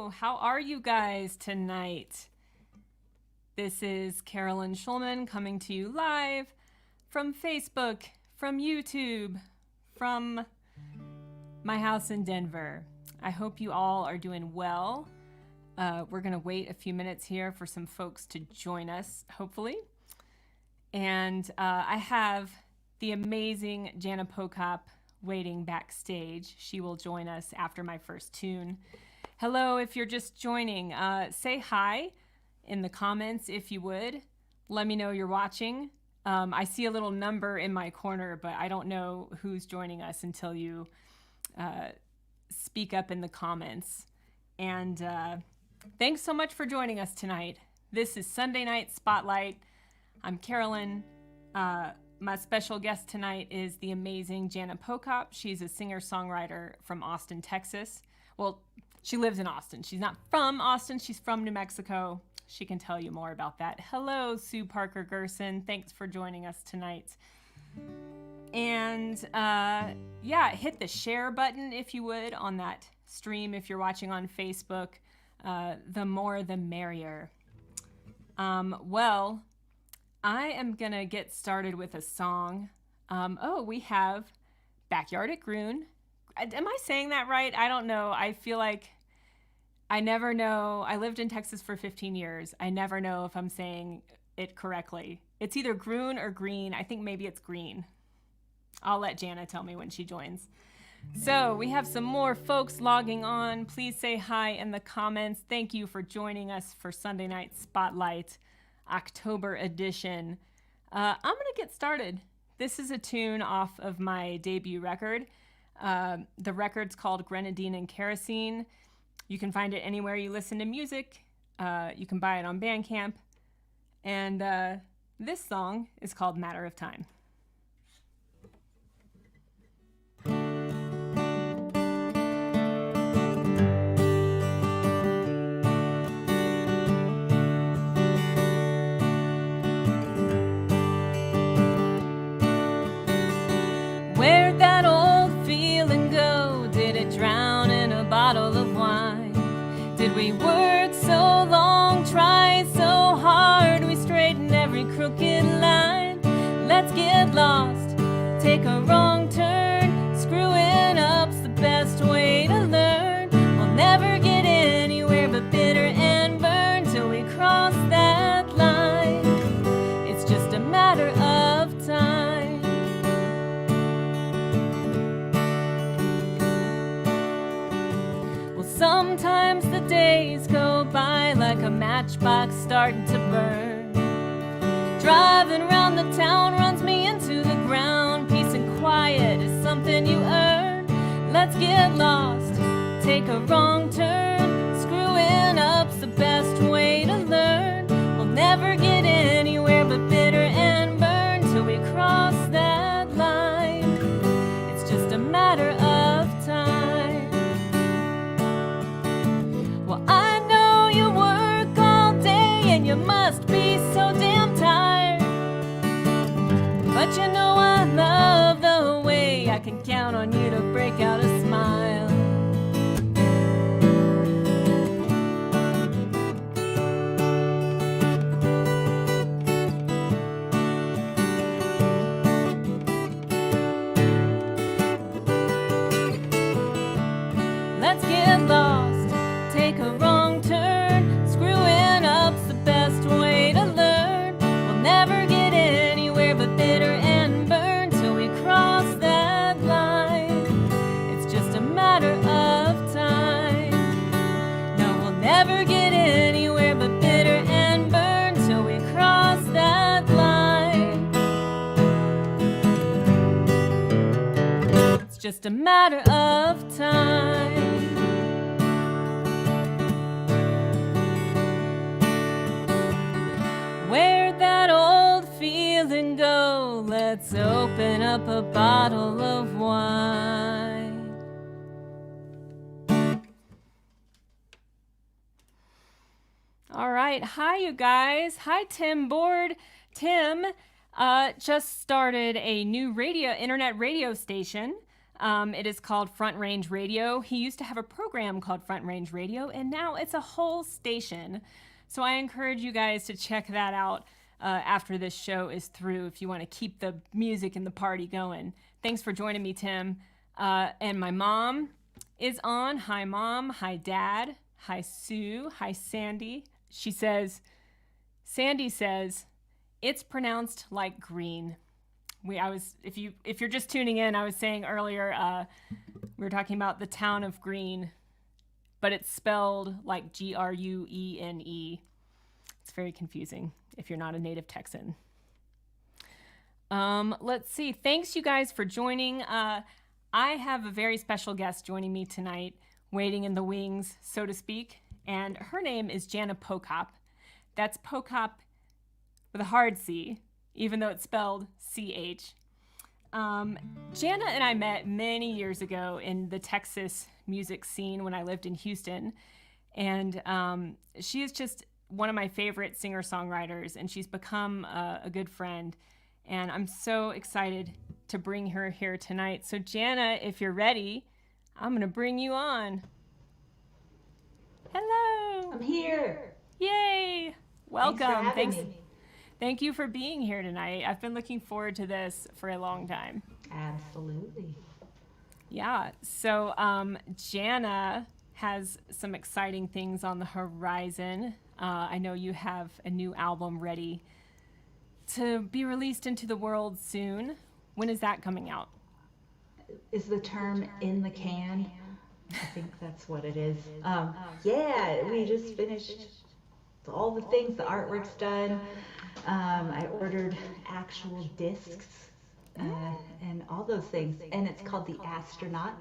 How are you guys tonight? This is Carolyn Shulman coming to you live from Facebook, from YouTube, from my house in Denver. I hope you all are doing well. We're going to wait a few minutes here for some folks to join us, hopefully. And I have the amazing Jana Pochop waiting backstage. She will join us after my first tune. Hello, if you're just joining, say hi in the comments if you would. Let me know you're watching. I see a little number in my corner, but I don't know who's joining us until you speak up in the comments. And thanks so much for joining us tonight. This is Sunday Night Spotlight. I'm Carolyn. My special guest tonight is the amazing Jana Pochop. She's a singer-songwriter from Austin, Texas. Well, she lives in Austin. She's not from Austin. She's from New Mexico. She can tell you more about that. Hello, Sue Parker Gerson. Thanks for joining us tonight. And yeah, hit the share button if you would on that stream if you're watching on Facebook. The more the merrier. Well, I am going to get started with a song. We have Backyard at Groon. Am I saying that right? I don't know. I feel like I never know. I lived in Texas for 15 years. I never know if I'm saying it correctly. It's either Groon or Green. I think maybe it's Green. I'll let Jana tell me when she joins. So we have some more folks logging on. Please say hi in the comments. Thank you for joining us for Sunday Night Spotlight, October edition. I'm going to get started. This is a tune off of my debut record. The record's called Grenadine and Kerosene. You can find it anywhere you listen to music. You can buy it on Bandcamp. And this song is called Matter of Time. Where'd that old feeling go? Did it drown in a bottle of wine? Did we work so long, try so hard, we straightened every crooked line? Let's get lost, take a wrong turn, screwing up's the best way to learn. We'll never get anywhere but bitter and burn till we cross that line. It's just a matter of time. Sometimes the days go by like a matchbox starting to burn. Driving around the town runs me into the ground. Peace and quiet is something you earn. Let's get lost, take a wrong turn. Screwing up's the best way to learn. We'll never get anywhere but bitter and burn till we cross that line. It's just a matter of time. Well, I know you work all day and you must be so damn tired. But you know I love the way I can count on you to break out a smile. Let's get lost, take a wrong turn. Screwing up's the best way to learn. We'll never get anywhere but bitter and burn till we cross that line. It's just a matter of time. No, we'll never get anywhere but bitter and burn till we cross that line. It's just a matter of time. Where'd that old feeling go? Let's open up a bottle of wine. All right. Hi, you guys. Hi, Tim Board. Tim just started a new internet radio station. It is called Front Range Radio. He used to have a program called Front Range Radio, and now it's a whole station. So I encourage you guys to check that out after this show is through if you want to keep the music and the party going. Thanks for joining me, Tim. And my mom is on. Hi, Mom. Hi, Dad. Hi, Sue. Hi, Sandy. Sandy says, it's pronounced like green. If you're just tuning in, I was saying earlier, we were talking about the town of Greene, but it's spelled like Grune. It's very confusing if you're not a native Texan. Let's see. Thanks, you guys, for joining. I have a very special guest joining me tonight, waiting in the wings, so to speak, and her name is Jana Pochop. That's Pochop with a hard C, even though it's spelled CH. Jana and I met many years ago in the Texas music scene when I lived in Houston, and she is just one of my favorite singer-songwriters, and she's become a good friend, and I'm so excited to bring her here tonight. So Jana, if you're ready, I'm going to bring you on. Hello. I'm here. Yay. Welcome. Thanks for having me. Thank you for being here tonight. I've been looking forward to this for a long time. Absolutely. Yeah. So Jana has some exciting things on the horizon. I know you have a new album ready to be released into the world soon. When is that coming out? Is the term in the can? I think that's what it is. Yeah, we just finished all the things, the artwork's done. I ordered actual discs and all those things, and it's called The Astronaut.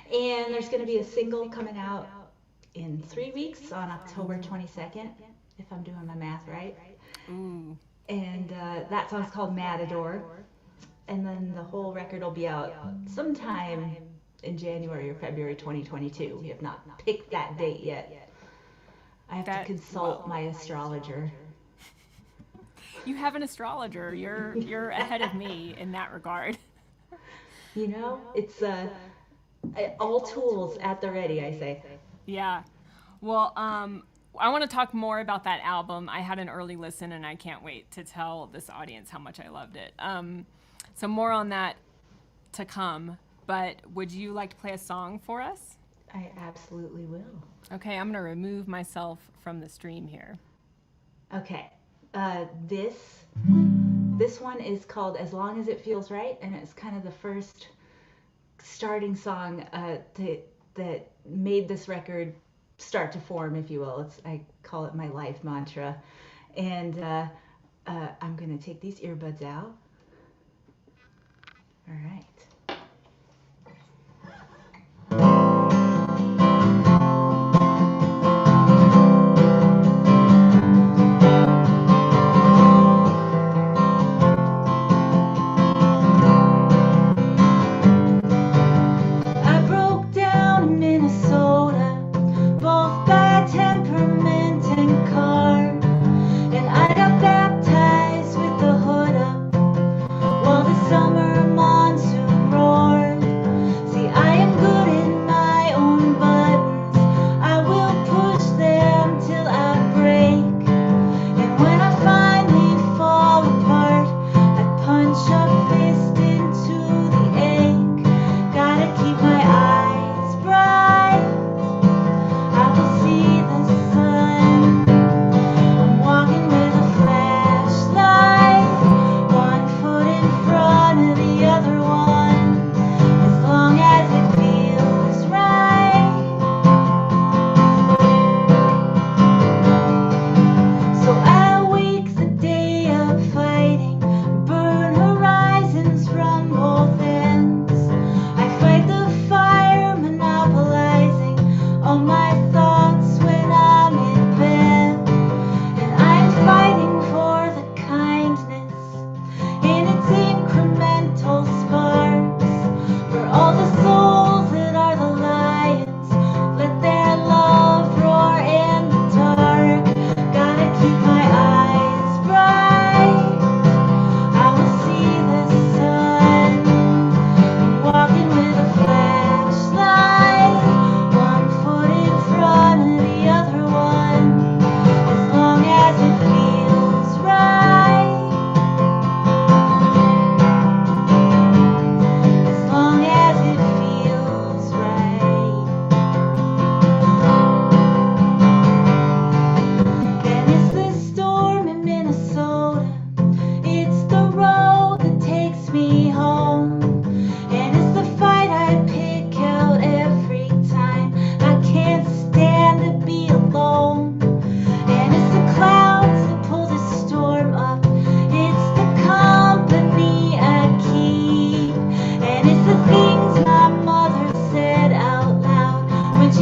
And there's going to be a single coming out in 3 weeks on October 22nd, if I'm doing my math right. Ooh. And that song's called Matador. And then the whole record will be out sometime in January or February 2022. We have not picked that date yet. I have to consult my astrologer. You have an astrologer. You're ahead of me in that regard. You know, it's all tools at the ready, I say. Yeah. Well, I want to talk more about that album. I had an early listen, and I can't wait to tell this audience how much I loved it. So more on that to come. But would you like to play a song for us? I absolutely will. Okay, I'm going to remove myself from the stream here. Okay. This one is called As Long As It Feels Right, and it's kind of the first starting song that made this record start to form, if you will. I call it my life mantra. And I'm going to take these earbuds out. All right. Summer monsoon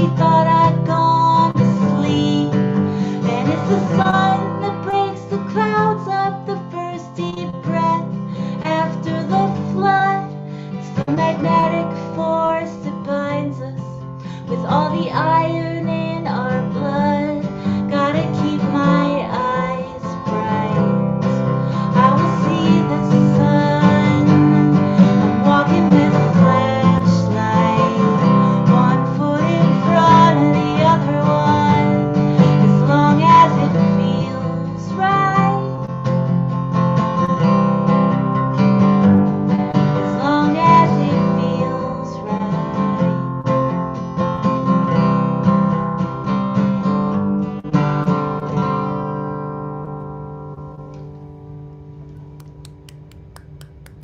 she thought I'd gone to sleep. And it's the sun that breaks the clouds up, the first deep breath after the flood. It's the magnetic force that binds us with all the iron in our blood. Gotta keep my eyes bright. I will see the sun. I'm walking with a flashlight, one foot in front of the other one, as long as it feels right. As long as it feels right.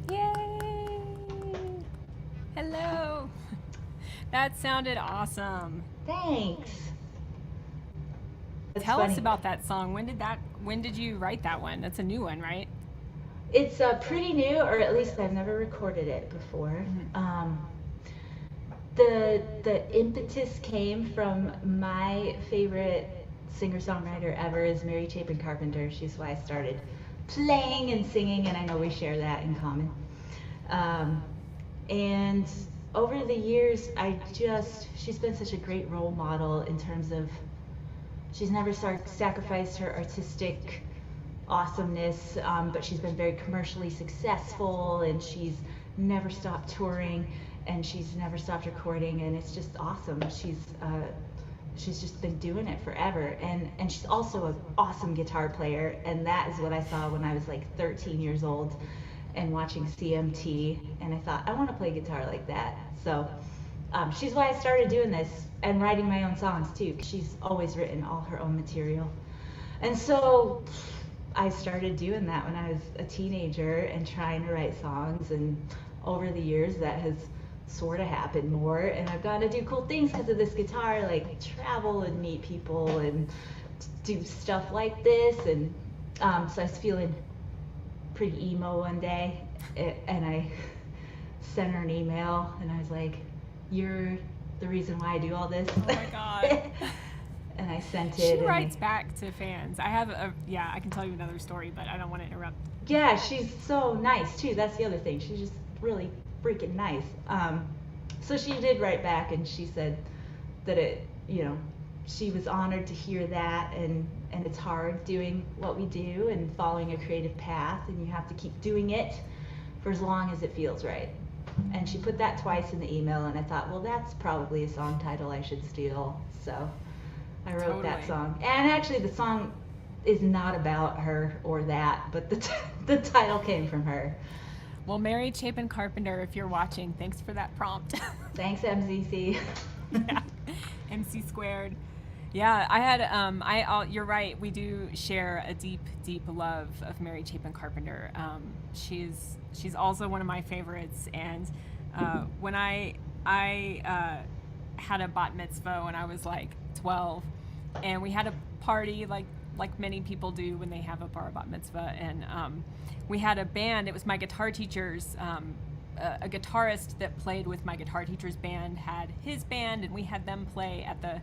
Yay! Hello. That sounded awesome. Thanks. That's Tell us funny. about that song. When did you write that one? That's a new one, right? It's pretty new, or at least I've never recorded it before. The impetus came from my favorite singer-songwriter ever is Mary Chapin Carpenter. She's why I started playing and singing, and I know we share that in common. And over the years, she's been such a great role model in terms of she's never sacrificed her artistic awesomeness, but she's been very commercially successful, and she's never stopped touring, and she's never stopped recording, and it's just awesome. She's just been doing it forever, and she's also an awesome guitar player, and that is what I saw when I was like 13 years old and watching CMT, and I thought, I want to play guitar like that. So she's why I started doing this and writing my own songs too, 'cause she's always written all her own material. And so I started doing that when I was a teenager and trying to write songs, and over the years that has sort of happened more, and I've gotten to do cool things because of this guitar, like travel and meet people and do stuff like this. And so I was feeling pretty emo one day, and I sent her an email, and I was like, "You're the reason why I do all this." Oh my God. And I sent She it. writes back to fans. I can tell you another story, but I don't want to interrupt. Yeah, she's so nice too. That's the other thing. She's just really freaking nice. So she did write back, and she said that she was honored to hear that, and it's hard doing what we do and following a creative path, and you have to keep doing it for as long as it feels right. And she put that twice in the email, and I thought, well, that's probably a song title I should steal. So I wrote that song. And actually, the song is not about her or that, but the title came from her. Well, Mary Chapin Carpenter, if you're watching, thanks for that prompt. Thanks, MZC. Yeah, MC squared. Yeah, I had, you're right, we do share a deep, deep love of Mary Chapin Carpenter. She's also one of my favorites, and when I had a bat mitzvah when I was like 12, and we had a party like many people do when they have a bar bat mitzvah, and we had a band. It was my guitar teacher's, a guitarist that played with my guitar teacher's band had his band, and we had them play at the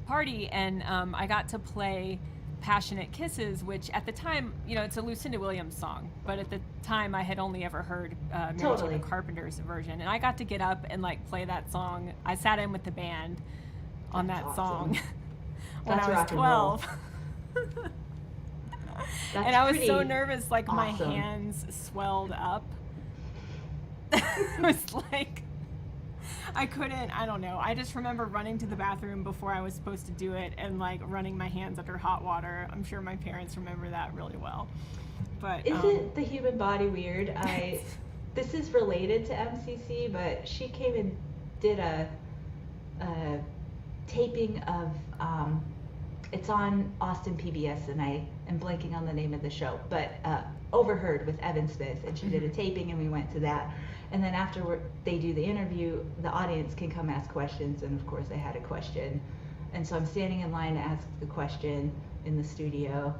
party, and I got to play Passionate Kisses, which at the time, it's a Lucinda Williams song, but at the time I had only ever heard Mary Chapin Carpenter's version, and I got to get up and like play that song. I sat in with the band on that song when I was 12. And I was so nervous, like my hands swelled up. It was like, I don't know. I just remember running to the bathroom before I was supposed to do it and like running my hands under hot water. I'm sure my parents remember that really well. But isn't the human body weird? This is related to MCC, but she came and did a taping of it's on Austin PBS, and I am blanking on the name of the show, but Overheard with Evan Smith, and she did a taping, and we went to that. And then after they do the interview, the audience can come ask questions, and of course I had a question. And so I'm standing in line to ask the question in the studio,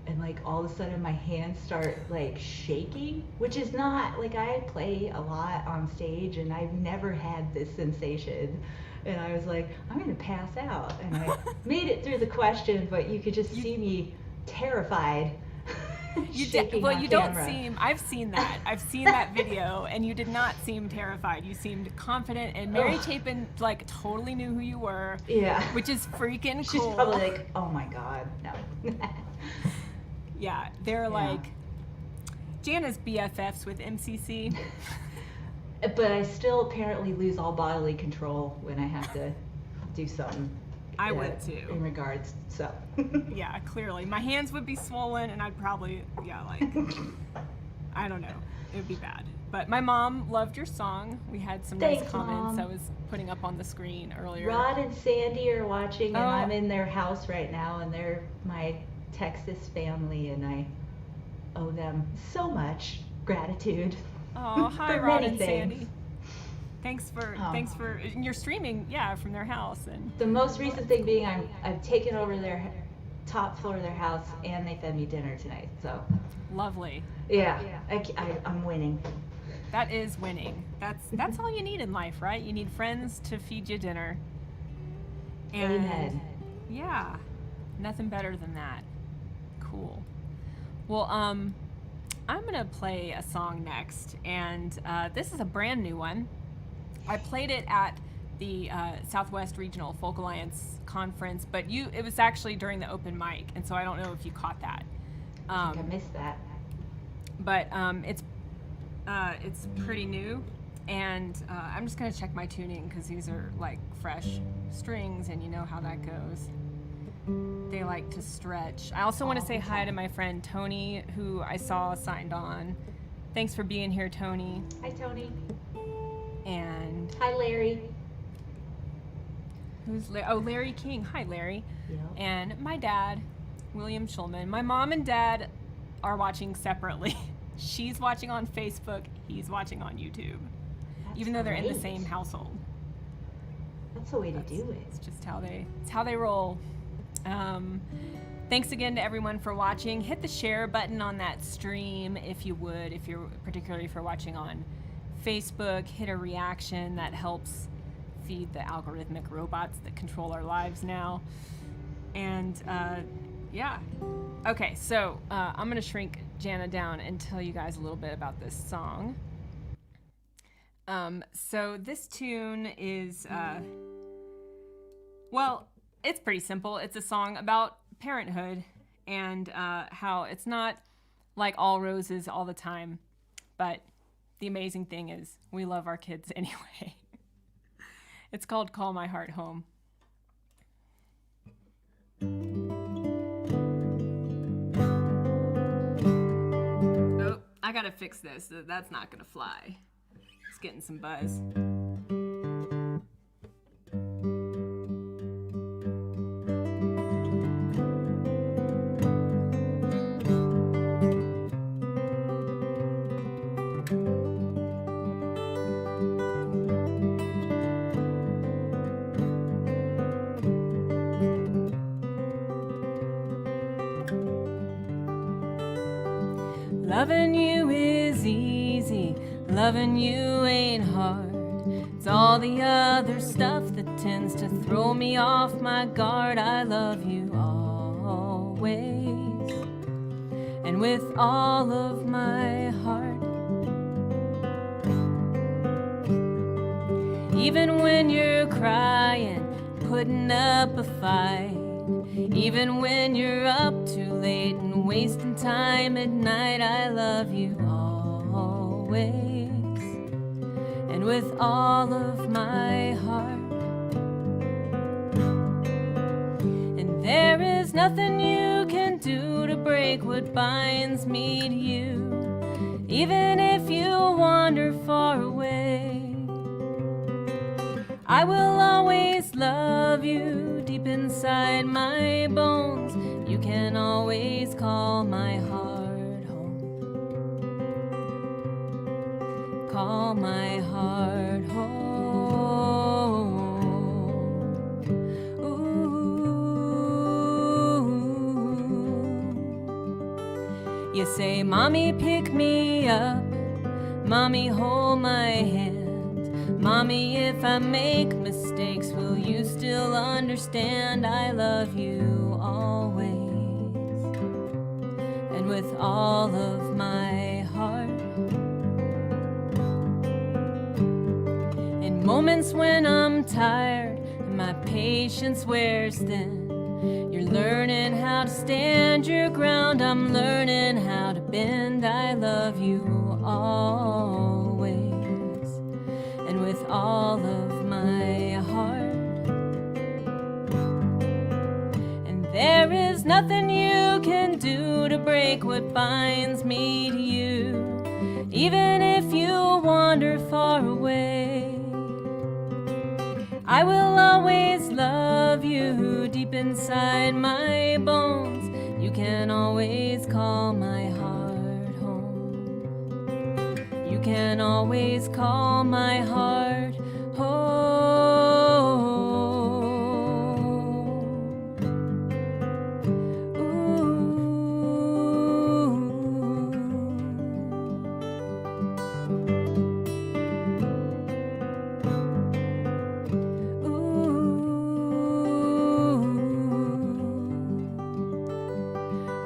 and like all of a sudden my hands start like shaking, which is not, like I play a lot on stage, and I've never had this sensation. And I was like, I'm going to pass out. And I made it through the question, but you could just see me terrified, shaking Well, on you don't camera. seem. I've seen that. I've seen that video, and you did not seem terrified. You seemed confident, and Mary Ugh, Chapin like totally knew who you were, yeah. which is freaking She's probably cool. like, oh my God, no. Yeah, they're Yeah. like Jana's BFFs with MCC. But I still apparently lose all bodily control when I have to do something I would too. in regards. So. Yeah, clearly. My hands would be swollen, and I'd probably, yeah, like, I don't know. It would be bad. But my mom loved your song. We had some nice Thanks, comments Mom. I was putting up on the screen earlier. Rod and Sandy are watching, and Oh. I'm in their house right now, and they're my Texas family, and I owe them so much gratitude. Oh, hi, For Rod many and things. Sandy. Thanks for, Oh. and you're streaming, yeah, from their house. And The most recent thing being I've taken over their top floor of their house, and they fed me dinner tonight. So lovely. yeah, I'm winning. That is winning. That's all you need in life, right? You need friends to feed you dinner. And Amen. yeah, nothing better than that. Cool. Well, I'm gonna play a song next, and this is a brand new one. I played it at the Southwest Regional Folk Alliance conference, but it was actually during the open mic, and so I don't know if you caught that. I think I missed that. But it's pretty new, and I'm just gonna check my tuning because these are like fresh strings, and you know how that goes. They like to stretch. I also want to say hi to my friend Tony, who I saw signed on. Thanks for being here, Tony. Hi, Tony. And Hi, Larry. Larry King. Hi, Larry. Yep. And my dad, William Shulman. My mom and dad are watching separately. She's watching on Facebook. He's watching on YouTube. That's Even though they're in the great. same household. That's the way to do it. It's just how they roll. Thanks again to everyone for watching. Hit the share button on that stream if you would, particularly if you're watching on Facebook. Hit a reaction. That helps feed the algorithmic robots that control our lives now. And yeah. Okay, so I'm going to shrink Jana down and tell you guys a little bit about this song. So this tune is, well, it's pretty simple. It's a song about parenthood and how it's not like all roses all the time, but the amazing thing is we love our kids anyway. It's called Call My Heart Home. Oh, I gotta fix this. That's not gonna fly. It's getting some buzz. Loving you is easy, loving you ain't hard. It's all the other stuff that tends to throw me off my guard. I love you always, and with all of my heart. Even when you're crying, putting up a fight, even when you're up too late and wasting time at night, I love you always, and with all of my heart. And there is nothing you can do to break what binds me to you, even if you wander far away. I will always love you deep inside my bones. You can always call my heart home. Call my heart home. Ooh. You say, Mommy, pick me up. Mommy, hold my hand. Mommy, if I make mistakes, will you still understand I love you always? And with all of my heart. In moments when I'm tired and my patience wears thin, you're learning how to stand your ground. I'm learning how to bend. I love you always, and with all of my heart. And there is nothing you can do to break what binds me to you, even if you wander far away. I will always love you deep inside my bones. You can always call my heart home. You can always call my heart home.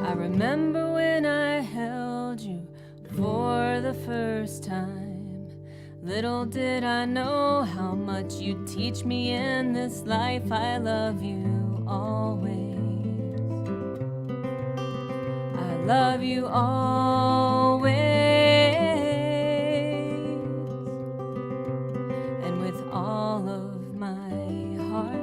I remember when I held you for the first time. Little did I know how much you'd teach me in this life. I love you always. I love you always. And with all of my heart.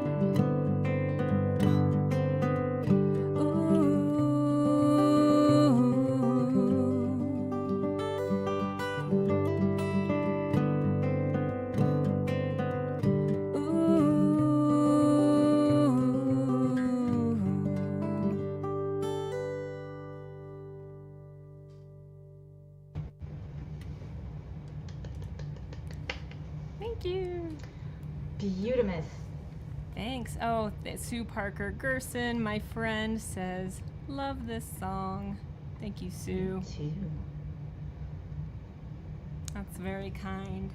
Thank you. Beautimus. Thanks. Oh, Sue Parker Gerson, my friend, says, love this song. Thank you, Sue. Me too. That's very kind.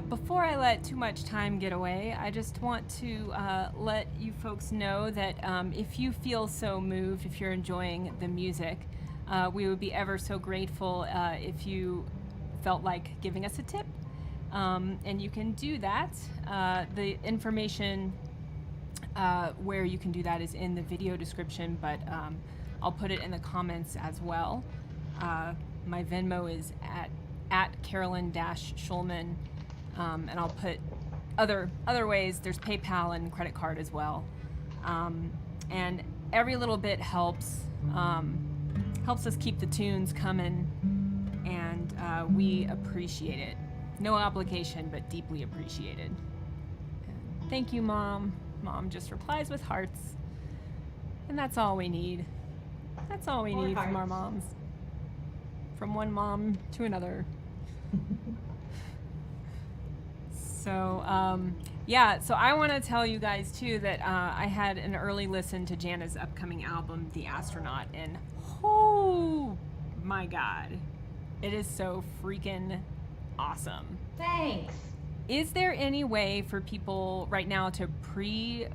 Before I let too much time get away, I just want to let you folks know that if you feel so moved, if you're enjoying the music, we would be ever so grateful if you felt like giving us a tip. And you can do that. The information where you can do that is in the video description, but I'll put it in the comments as well. My Venmo is at Carolyn-Shulman, and I'll put other ways. There's PayPal and credit card as well. And every little bit helps us keep the tunes coming, and we appreciate it. No obligation, but deeply appreciated. Thank you, Mom. Mom just replies with hearts. And that's all we need. That's all we need from our moms. From one mom to another. So, so I want to tell you guys, too, that I had an early listen to Jana's upcoming album, The Astronaut, and oh my God, it is so freaking awesome. Thanks. Is there any way for people right now to you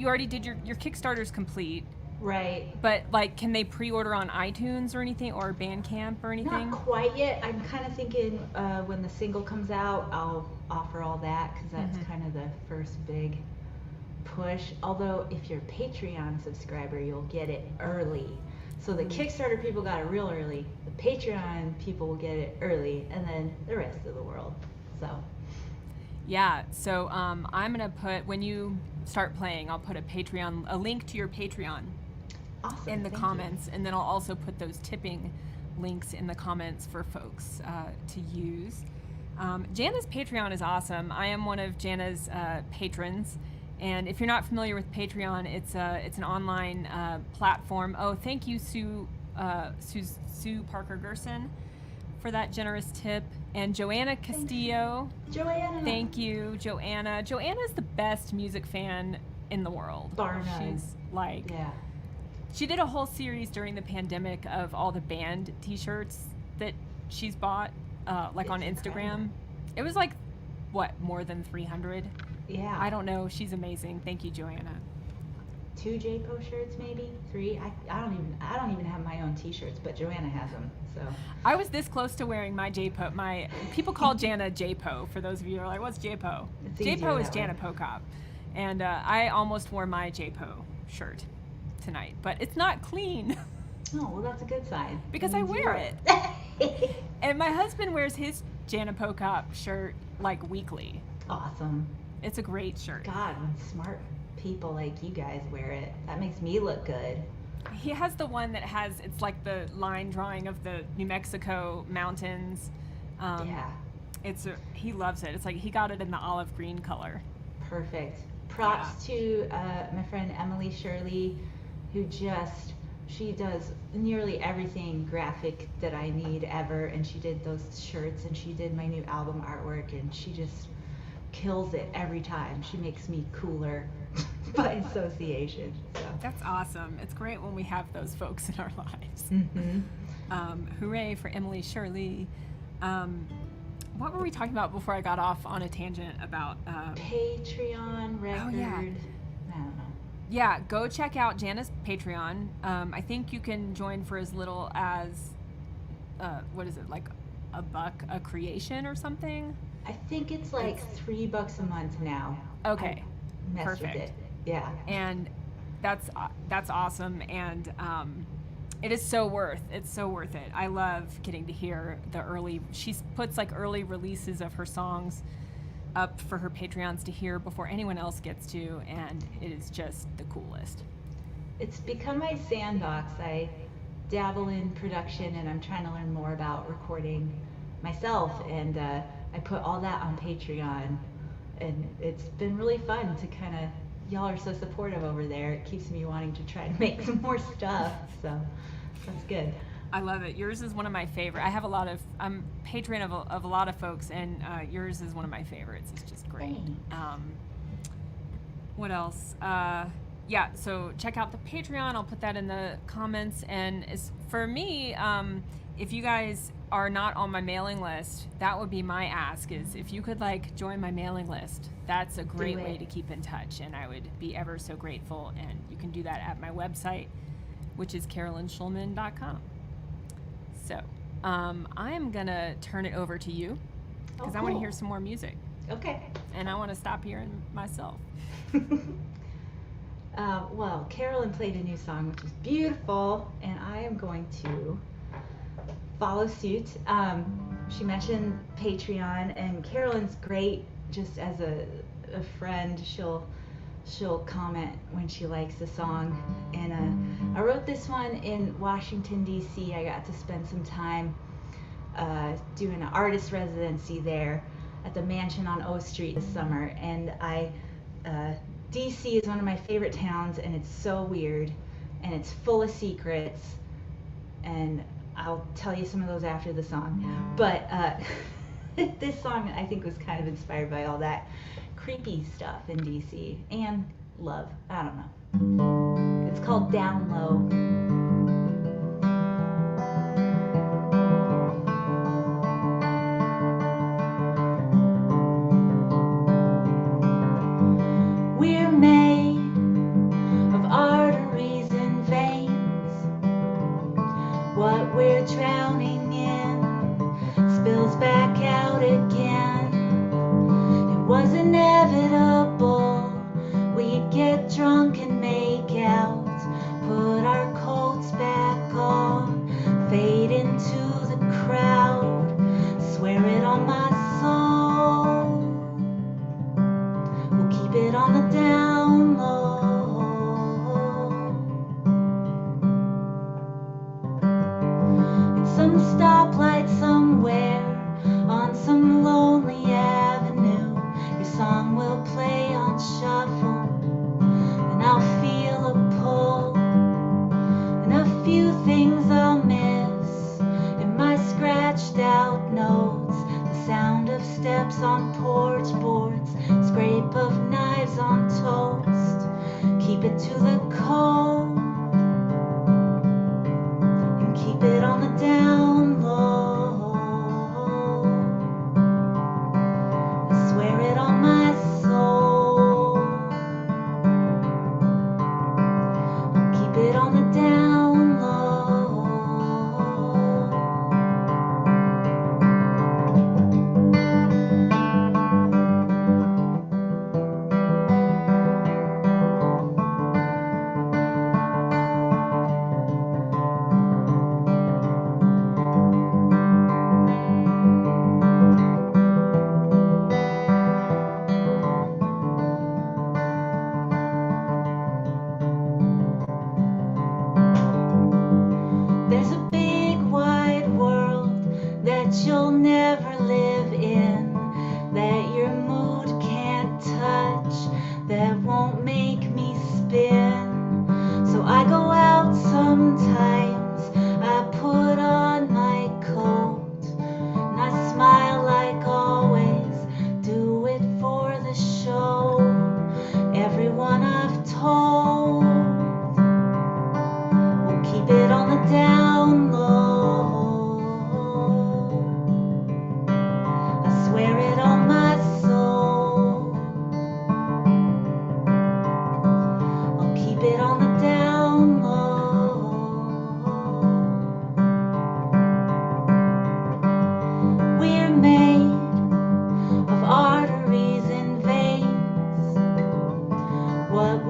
already did your Kickstarter's complete. Right. But like, can they pre-order on iTunes or anything, or Bandcamp or anything? Not quite yet. I'm kind of thinking when the single comes out, I'll offer all that, because that's kind of the first big push. Although if you're a Patreon subscriber, you'll get it early. So the Kickstarter people got it real early. The Patreon people will get it early, and then the rest of the world. So. Yeah. So I'm gonna put, when you start playing, I'll put a link to your Patreon. Awesome. In the comments, and then I'll also put those tipping links in the comments for folks to use. Jana's Patreon is awesome. I am one of Jana's patrons, and if you're not familiar with Patreon, it's an online platform. Oh, thank you, Sue Parker Gerson, for that generous tip, and Joanna Castillo. Joanna. Thank you, Joanna. Joanna's the best music fan in the world. Bar none. She's like. Yeah. She did a whole series during the pandemic of all the band t-shirts that she's bought, like on Instagram. It was like, what, more than 300? Yeah. I don't know. She's amazing. Thank you, Joanna. 2 JPO shirts, maybe 3. I don't even have my own T-shirts, but Joanna has them. So I was this close to wearing my JPO. My people call Jana JPO. For those of you who are like, "What's JPO?" it's easier JPO is that way. Jana Pochop, and I almost wore my JPO shirt tonight, but it's not clean Oh, well, that's a good sign. because I wear it. And my husband wears his Jana Pochop shirt like weekly. Awesome. It's a great shirt. God, when smart people like you guys wear it, that makes me look good. He has the one that has it's like the line drawing of the New Mexico mountains. Yeah, He loves it. It's like he got it in the olive green color. perfect. Props to my friend Emily Shirley, who she does nearly everything graphic that I need ever, and she did those shirts, and she did my new album artwork, and she just kills it every time. She makes me cooler by association. So. That's awesome. It's great when we have those folks in our lives. Mm-hmm. Hooray for Emily Shirley. What were we talking about before I got off on a tangent about? Patreon record. Oh, yeah. I don't know. Yeah, go check out Jana's Patreon. I think you can join for as little as, what is it, like $1 a creation or something? I think it's like $3 a month now. Okay, I messed perfect. with it. Yeah. And that's awesome, and it's so worth it. I love getting to hear she puts like early releases of her songs up for her Patreons to hear before anyone else gets to, and it is just the coolest. It's become my sandbox. I dabble in production, and I'm trying to learn more about recording myself, and I put all that on Patreon, and it's been really fun to kind of, y'all are so supportive over there. It keeps me wanting to try to make some more stuff, so that's good. I love it. Yours is one of my favorite. I'm patron of a lot of folks, and yours is one of my favorites. It's just great. Thanks. What else? Yeah, so check out the Patreon. I'll put that in the comments. And for me, if you guys are not on my mailing list, that would be my ask, is if you could like join my mailing list. That's a great way to keep in touch, and I would be ever so grateful. And you can do that at my website, which is carolynshulman.com. So I am going to turn it over to you because I want to hear some more music. Okay. And I want to stop hearing myself. Well, Carolyn played a new song, which is beautiful, and I am going to follow suit. She mentioned Patreon, and Carolyn's great just as a friend. She'll comment when she likes a song, and I wrote this one in Washington, D.C. I got to spend some time doing an artist residency there at the mansion on O Street this summer, and DC is one of my favorite towns, and it's so weird, and it's full of secrets, and I'll tell you some of those after the song. But this song I think was kind of inspired by all that creepy stuff in DC and love. I don't know. It's called Down Low. We're made of arteries and veins. What we're drowning in spills back out again. It was inevitable. We'd get drunk and make out, put our coats back on, fade into the crowd, swear it on my soul. We'll keep it on the down low. At some stoplight somewhere on some lonely avenue, your song will play on shuffle, and I'll feel a pull, and a few things I'll miss in my scratched out notes. The sound of steps on porch boards, scrape of knives on toast. Keep it to the cold and keep it on the down low.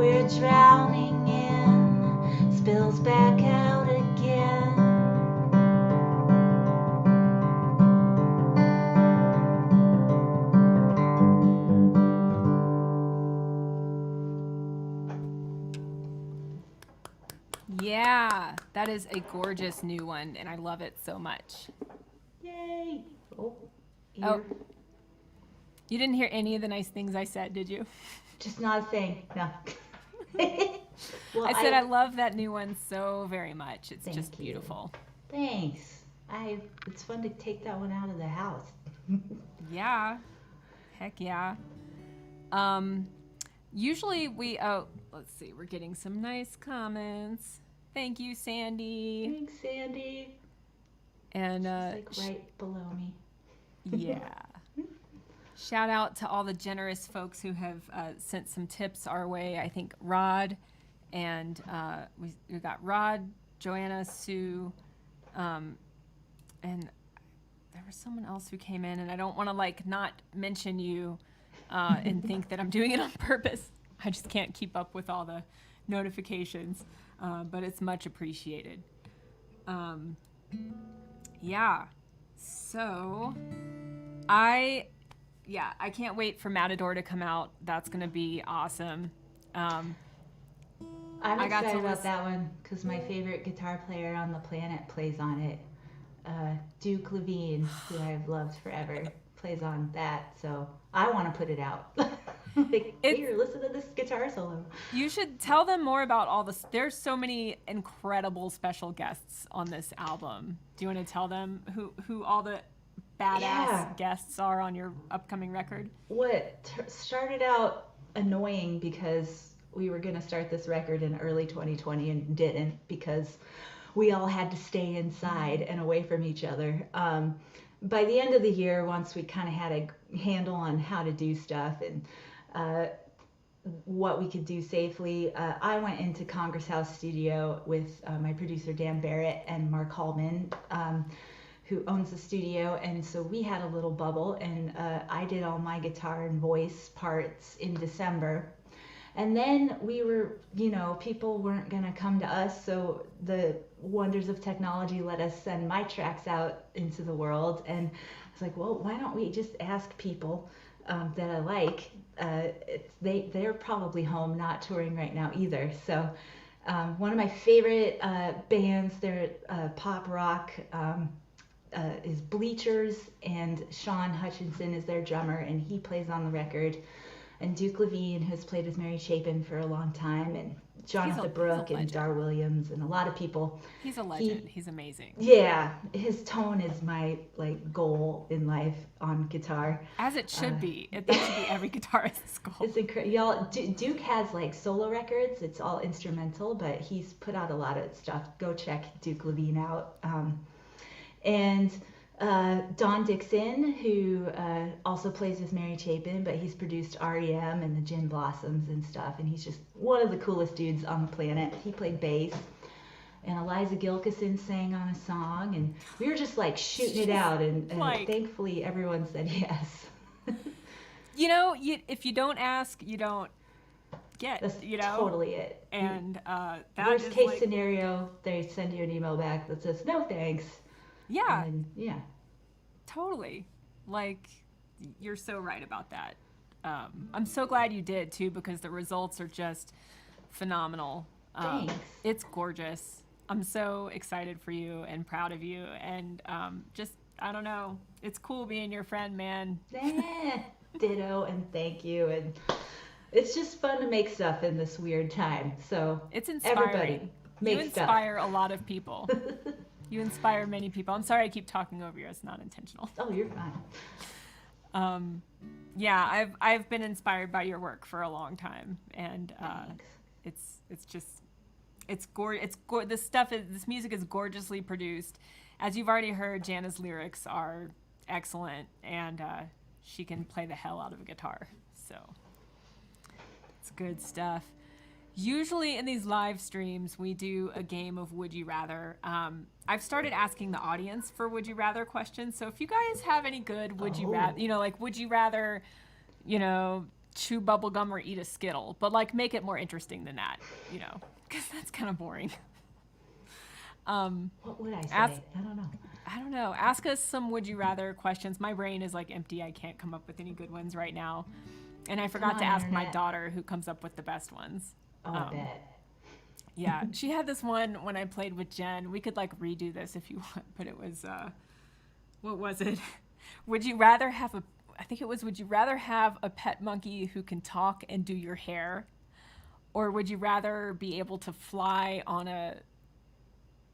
we're drowning in spills back out again. Yeah, that is a gorgeous new one, and I love it so much. Yay! Oh, Oh, ear. you didn't hear any of the nice things I said, did you? Just not a thing. No. Well, I said I love that new one so very much. It's just thank you. beautiful. Thanks. It's fun to take that one out of the house. Yeah, heck yeah. Um, Usually let's see, we're getting some nice comments. Thank you, Sandy. Thanks, Sandy. And She's like right below me. yeah. Shout out to all the generous folks who have sent some tips our way. I think Rod and we got Rod, Joanna, Sue, and there was someone else who came in, and I don't want to like not mention you and think that I'm doing it on purpose. I just can't keep up with all the notifications, but it's much appreciated. Yeah. So I can't wait for Matador to come out. That's gonna be awesome. I'm excited about that one because my favorite guitar player on the planet plays on it. Duke Levine, who I've loved forever, plays on that. So I want to put it out. Like, here, listen to this guitar solo. You should tell them more about all this. There's so many incredible special guests on this album. Do you want to tell them who all the badass guests are on your upcoming record? What started out annoying because we were going to start this record in early 2020 and didn't because we all had to stay inside and away from each other. By the end of the year, once we kind of had a handle on how to do stuff and what we could do safely, I went into Congress House Studio with my producer Dan Barrett and Mark Hallman, who owns the studio, and so we had a little bubble, and I did all my guitar and voice parts in December. And then we were, people weren't going to come to us, so the wonders of technology let us send my tracks out into the world. And I was like, well, why don't we just ask people that I like? They're probably home, not touring right now either. So one of my favorite bands, they're pop rock, is Bleachers, and Sean Hutchinson is their drummer, and he plays on the record. And Duke Levine has played with Mary Chapin for a long time, and Jonathan Brooke and Dar Williams and a lot of people. He's a legend. He's amazing. Yeah, his tone is my goal in life on guitar. As it should be. That should be every guitarist's goal. It's incredible. Y'all, Duke has solo records. It's all instrumental, but he's put out a lot of stuff. Go check Duke Levine out. And Don Dixon, who also plays with Mary Chapin, but he's produced REM and the Gin Blossoms and stuff, and he's just one of the coolest dudes on the planet. He played bass, and Eliza Gilkison sang on a song, and we were just shooting it out, and thankfully everyone said yes. If you don't ask, you don't get. That's totally it. And that worst case scenario, they send you an email back that says no thanks. Yeah. And yeah. Totally. You're so right about that. I'm so glad you did too, because the results are just phenomenal. Thanks. It's gorgeous. I'm so excited for you and proud of you, and I don't know. It's cool being your friend, man. Ditto, and thank you. And it's just fun to make stuff in this weird time. So it's inspiring. Everybody make stuff. You inspire a lot of people. You inspire many people. I'm sorry I keep talking over you. It's not intentional. Oh, you're fine. Yeah, I've been inspired by your work for a long time, and it's gorgeous. This music is gorgeously produced. As you've already heard, Jana's lyrics are excellent, and she can play the hell out of a guitar. So it's good stuff. Usually in these live streams, we do a game of Would You Rather. I've started asking the audience for Would You Rather questions. So if you guys have any good Would You Rather, would you rather, chew bubble gum or eat a Skittle, but like make it more interesting than that, because that's kind of boring. What would I Ask, say? I don't know. I don't know. Ask us some would you rather questions. My brain is like empty. I can't come up with any good ones right now. And I Come forgot to on, ask my internet. daughter who comes up with the best ones. Oh, I Um, bet. yeah, she had this one when I played with Jen. We could like redo this if you want, but it was what was it? Would you rather have a I think it was would you rather have a pet monkey who can talk and do your hair, or would you rather be able to fly on a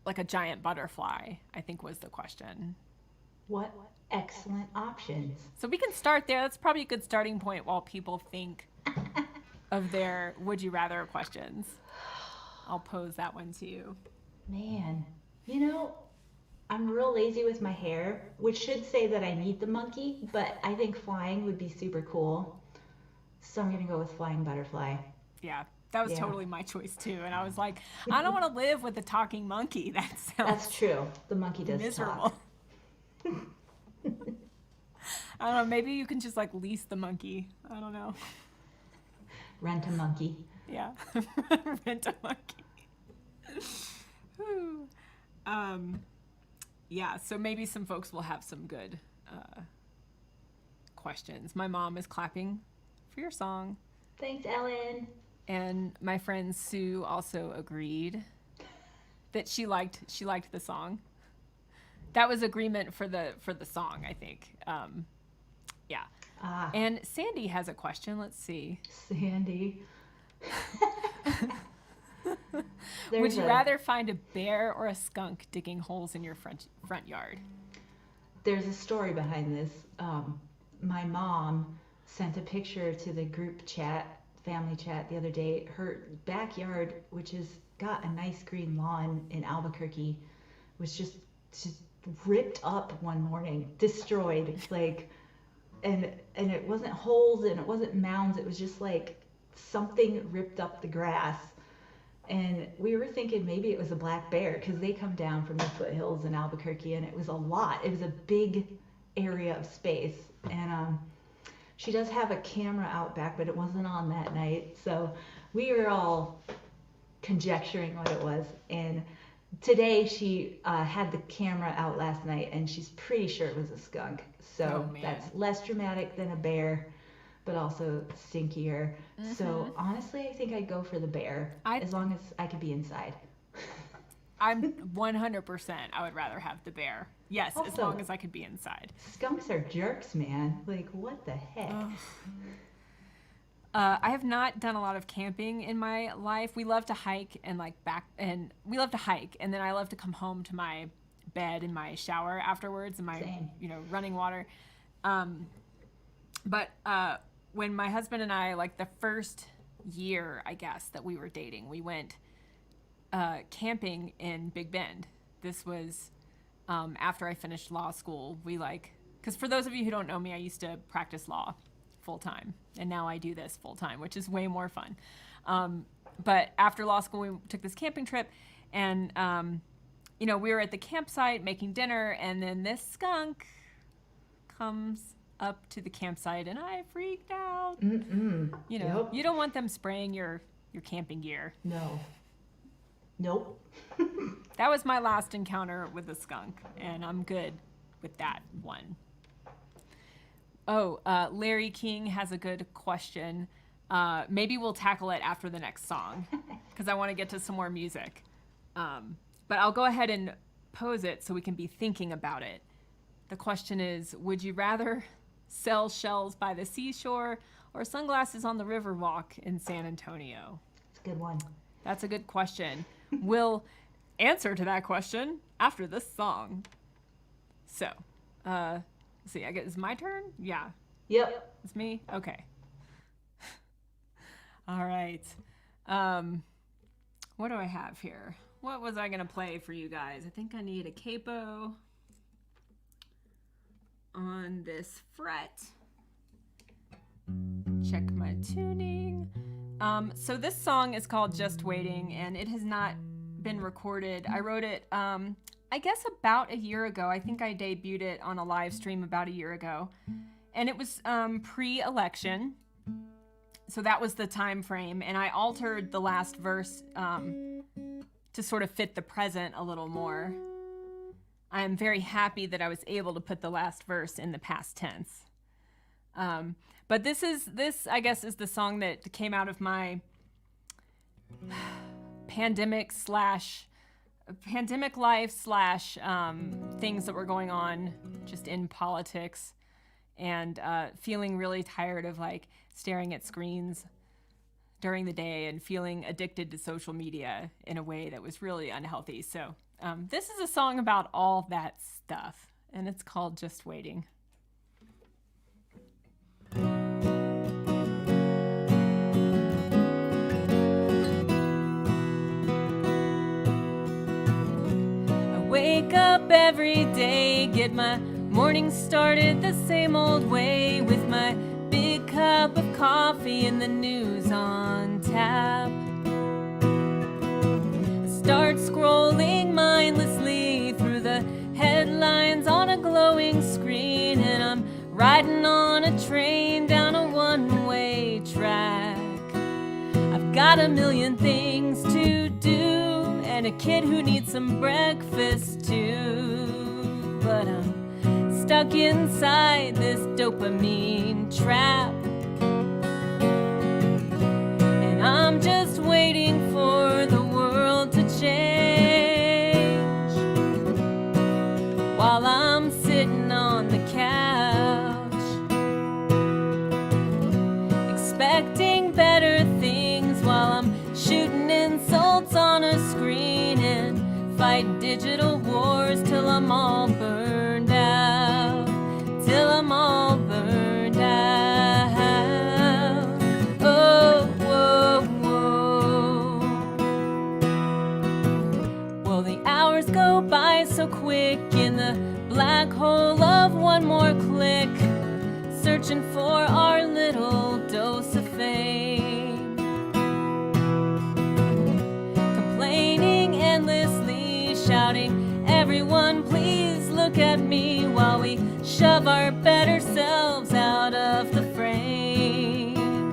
like a giant butterfly? I think was the question. What excellent options. So we can start there. That's probably a good starting point while people think of their would you rather questions. I'll pose that one to you. Man, you know, I'm real lazy with my hair, which should say that I need the monkey, but I think flying would be super cool. So I'm gonna go with flying butterfly. Yeah, that was Yeah, totally my choice too. And I was like, I don't want to live with a talking monkey. That that's sounds true. The monkey does talk. miserable. I don't know. Maybe you can just like lease the monkey. I don't know. Rent a monkey. Yeah, rent a monkey. Whew. um, yeah. So maybe some folks will have some good questions. My mom is clapping for your song, Thanks, Ellen. and my friend Sue also agreed that she liked the song. That was agreement for the song, I think. Yeah. Ah, And Sandy has a question. Let's see. Sandy. Would There's you a rather find a bear or a skunk digging holes in your front yard? there's a story behind this. My mom sent a picture to the group chat, family chat the other day. Her backyard, which has got a nice green lawn in Albuquerque, was just ripped up one morning, destroyed. Like, and it wasn't holes and it wasn't mounds. It was just like something ripped up the grass. And we were thinking maybe it was a black bear because they come down from the foothills in Albuquerque, and it was a lot. It was a big area of space, and she does have a camera out back, but it wasn't on that night. So we were all conjecturing what it was. And today she had the camera out last night, and she's pretty sure it was a skunk. Oh So man. that's less dramatic than a bear, but also stinkier. Mm-hmm. So honestly, I think I'd go for the bear I as long as I could be inside. I'm 100%. I would rather have the bear. Yes, as long Also, as I could be inside. skunks are jerks, man. Like, what the heck? Ugh. I have not done a lot of camping in my life. We love to hike and and we love to hike, and then I love to come home to my bed and my shower afterwards and my Same. running water. Um, but when my husband and I, like the first year, I guess, that we were dating, we went camping in Big Bend. This was after I finished law school. Because for those of you who don't know me, I used to practice law full time, and now I do this full time, which is way more fun. But after law school, we took this camping trip, and we were at the campsite making dinner, and then this skunk comes up to the campsite, and I freaked out. Mm-mm. Yep. You don't want them spraying your camping gear. No. Nope. That was my last encounter with a skunk, and I'm good with that one. Oh, Larry King has a good question. Maybe we'll tackle it after the next song, because I want to get to some more music. But I'll go ahead and pose it so we can be thinking about it. The question is, would you rather sell shells by the seashore or sunglasses on the Riverwalk in San Antonio? It's a good one. That's a good question. We'll answer to that question after this song. So, let's see, I guess it's my turn? Yeah, Yep. it's me? Okay. All right. What do I have here? What was I going to play for you guys? I think I need a capo on this fret. Check my tuning. So this song is called Just Waiting, and it has not been recorded. I wrote it, I guess about a year ago. I think I debuted it on a live stream about a year ago. And it was pre-election. So that was the time frame, and I altered the last verse to sort of fit the present a little more. I'm very happy that I was able to put the last verse in the past tense. But this I guess is the song that came out of my pandemic life / things that were going on just in politics, and feeling really tired of like staring at screens during the day and feeling addicted to social media in a way that was really unhealthy. So this is a song about all that stuff, and it's called Just Waiting. Wake up every day, get my morning started the same old way, with my big cup of coffee and the news on tap. Start scrolling mindlessly through the headlines on a glowing screen, and I'm riding on a train down a one-way track. I've got a million things to do, and a kid who needs some breakfast too, but I'm stuck inside this dopamine trap, and I'm just waiting for the world to change while I'm sitting on the couch, expecting better things while I'm shooting insults on a screen and fighting digital wars till I'm all burned out, till I'm all burned out. Oh, whoa, whoa. Well, the hours go by so quick in the black hole of one more click, searching for our little dose of fame, complaining endlessly, shouting, everyone please look at me, while we shove our better selves out of the frame.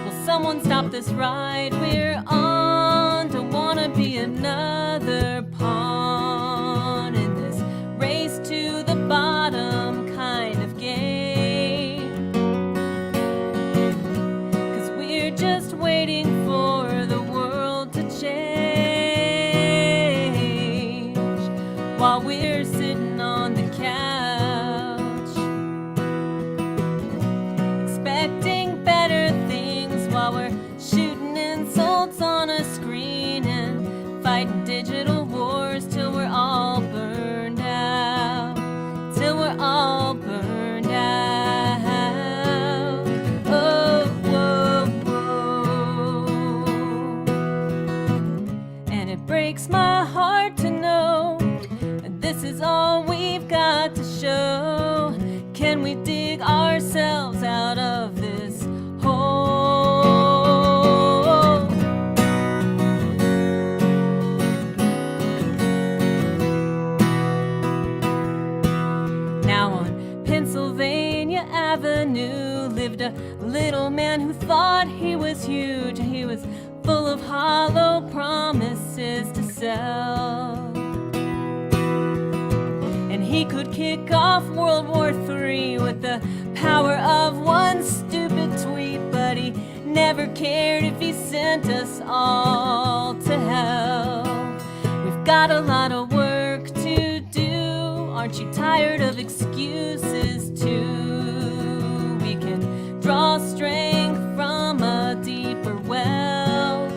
Will someone stop this ride we're on? Don't wanna be another pawn in this race to the bottom kind of game, 'cause we're just waiting for the world to change while we're sitting on the couch, expecting better things while we're shooting insults on a screen and fighting digital wars till we're all burned out, till we're all burned out. Oh, whoa, whoa. And it breaks my heart to know this is all we've got to show. Can we dig ourselves out of this hole? Now on Pennsylvania Avenue lived a little man who thought he was huge. He was full of hollow promises to sell, and he could kick off World War III with the power of one stupid tweet, but he never cared if he sent us all to hell. We've got a lot of work to do. Aren't you tired of excuses too? We can draw strength from a deeper well.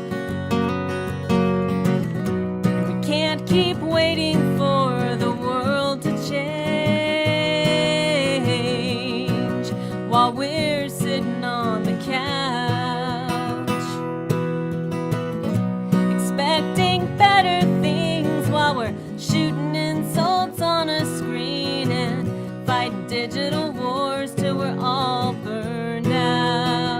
We can't keep waiting for the world to change while we're sitting on the couch, expecting better things while we're shooting insults on a screen and fighting digital wars till we're all burned out.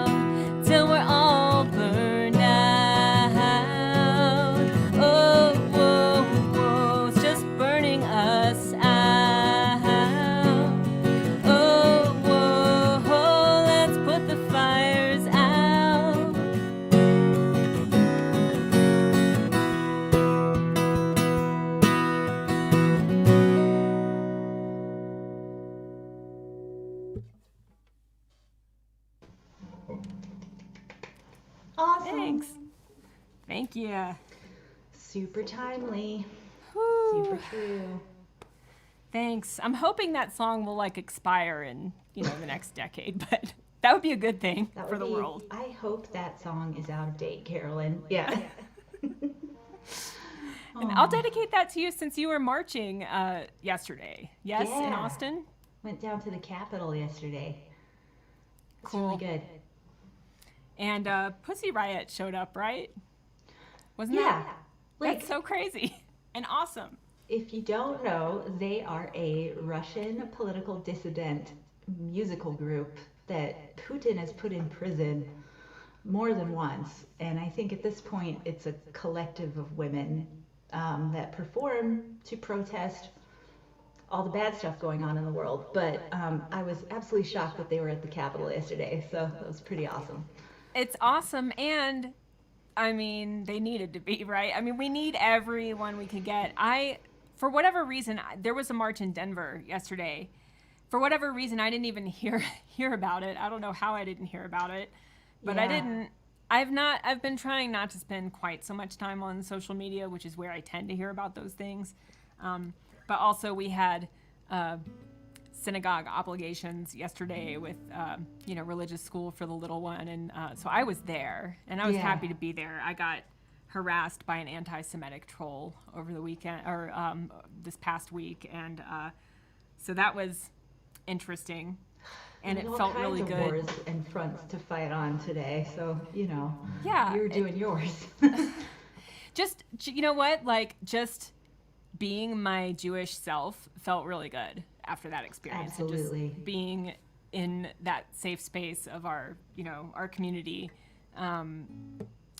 Awesome. Thanks. Thank you. Super timely. Super Whew. true. Thanks. I'm hoping that song will like expire in, the next decade, but that would be a good thing That for would the be, world. I hope that song is out of date, Carolyn. Yeah. And I'll Oh, dedicate that to you since you were marching yesterday. Yes, in yeah. Austin? Went down to the Capitol yesterday. It's really Cool. good. And Pussy Riot showed up, right? Wasn't that? Yeah. That's Like, so crazy and awesome. if you don't know, they are a Russian political dissident musical group that Putin has put in prison more than once. And I think at this point it's a collective of women that perform to protest all the bad stuff going on in the world. But I was absolutely shocked that they were at the Capitol yesterday. So that was pretty awesome. It's awesome. And I mean, they needed to be, right? I mean, we need everyone we can get. For whatever reason, there was a march in Denver yesterday. For whatever reason, I didn't even hear about it. I don't know how I didn't hear about it, but I Yeah. didn't. I've been trying not to spend quite so much time on social media, which is where I tend to hear about those things. But also, we had synagogue obligations yesterday with religious school for the little one, and so I was there, and I was Yeah. happy to be there. I got harassed by an anti-Semitic troll over the weekend or this past week, and so that was interesting, and There's it all felt kinds really of good. wars and fronts to fight on today. So, Yeah, you're doing yours. just you know what, like just being my Jewish self felt really good after that experience, and Absolutely. just being in that safe space of our community. Um,